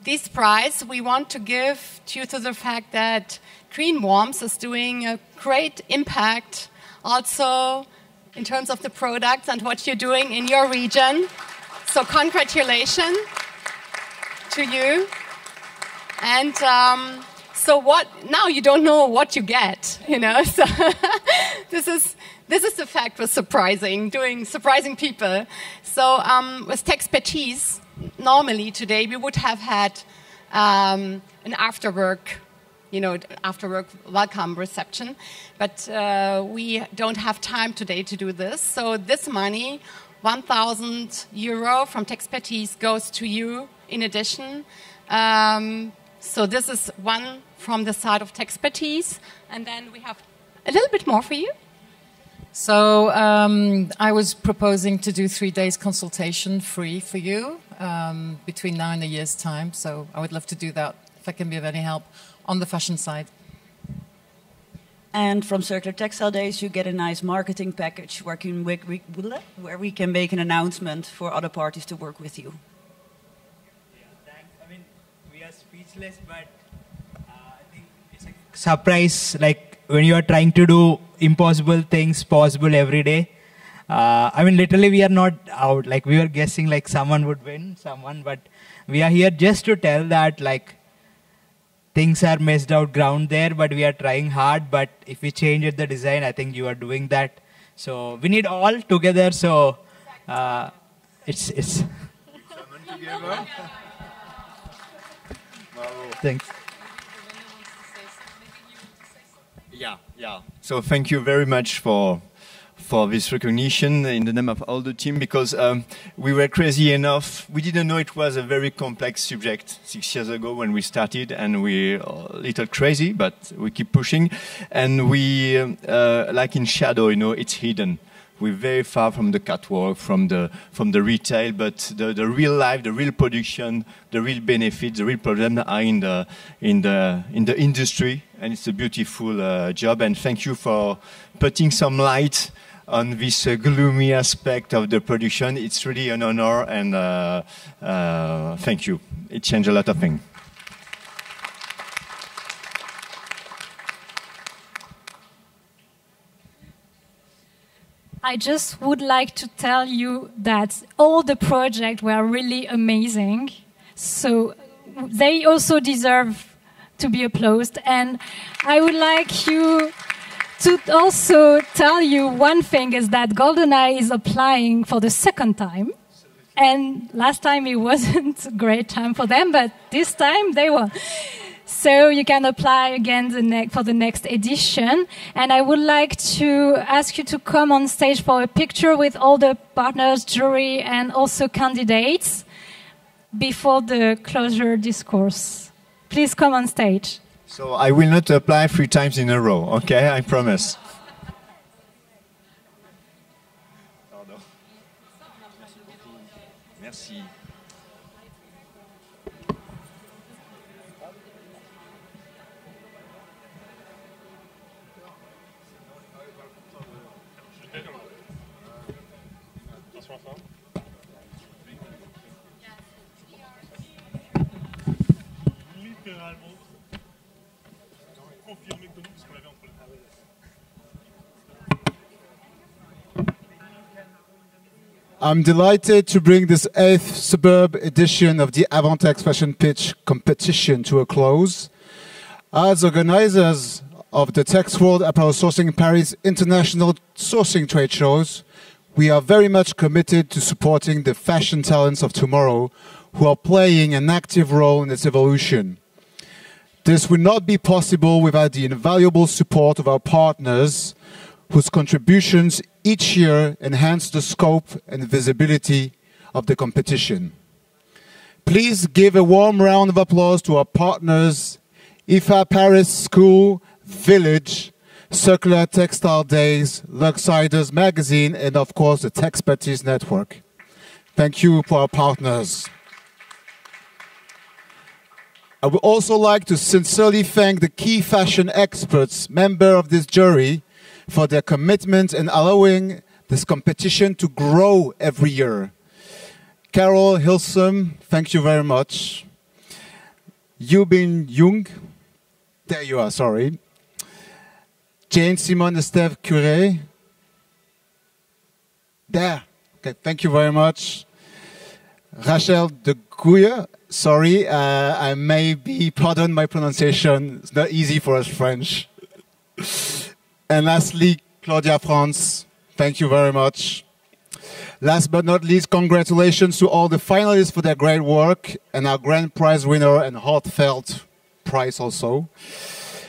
this prize we want to give due to the fact that Green Worms is doing a great impact also in terms of the products and what you're doing in your region. So congratulations to you. And so what? Now you don't know what you get, So this is the fact with surprising people. So with Texpertise, normally today we would have had an after work welcome reception, but we don't have time today to do this. So this money, 1,000 euro from Texpertise, goes to you in addition. So this is one from the side of Texpertise, and then we have a little bit more for you. So I was proposing to do 3 days consultation free for you between now and a year's time. So I would love to do that if I can be of any help on the fashion side. And from Circular Textile Days, you get a nice marketing package where we can make an announcement for other parties to work with you. Yeah, thanks. I mean, we are speechless, but I think it's a surprise, like when you are trying to do impossible things possible every day. I mean, literally we are not out, like we were guessing like someone would win, but we are here just to tell that like things are messed out ground there, but we are trying hard. But if we change it, the design, I think you are doing that. So we need all together. So it's together. Thanks. Yeah. So thank you very much for this recognition in the name of all the team, because we were crazy enough. We didn't know it was a very complex subject 6 years ago when we started, and we're a little crazy, but we keep pushing. And we, like in shadow, it's hidden. We're very far from the catwalk, from the retail, but the real life, the real production, the real benefits, the real problems are in the industry, and it's a beautiful job. And thank you for putting some light on this gloomy aspect of the production. It's really an honor, and thank you. It changed a lot of things. I just would like to tell you that all the projects were really amazing. So they also deserve to be applauded. And I would like you to also tell you one thing is that GoldenEye is applying for the second time. And last time it wasn't a great time for them, but this time they won. So you can apply again for the next edition. And I would like to ask you to come on stage for a picture with all the partners, jury, and also candidates before the closure discourse. Please come on stage. So I will not apply 3 times in a row, okay? I promise. Merci. I'm delighted to bring this 8th Suburb edition of the Avantex Fashion Pitch competition to a close. As organizers of the Tex World Apparel Sourcing Paris International Sourcing Trade Shows, we are very much committed to supporting the fashion talents of tomorrow who are playing an active role in its evolution. This would not be possible without the invaluable support of our partners, whose contributions each year enhance the scope and visibility of the competition. Please give a warm round of applause to our partners, IFA Paris School, Village, Circular Textile Days, Luxiders Magazine, and of course the Texpertise Network. Thank you for our partners. I would also like to sincerely thank the key fashion experts, member of this jury, for their commitment in allowing this competition to grow every year. Carol Hilsum, thank you very much. Yubin Jung, there you are, sorry. Jane Simon Esteve Curé, there, okay, thank you very much. Rachel de Gouye, sorry, I may be, pardon my pronunciation, it's not easy for us French. And lastly, Claudia France, thank you very much. Last but not least, congratulations to all the finalists for their great work and our grand prize winner and heartfelt prize also.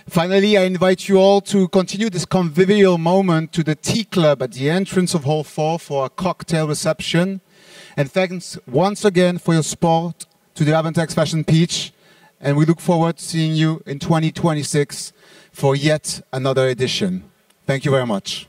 Finally, I invite you all to continue this convivial moment to the Tea Club at the entrance of Hall 4 for a cocktail reception. And thanks once again for your support to the Avantex Fashion Pitch. And we look forward to seeing you in 2026 for yet another edition. Thank you very much.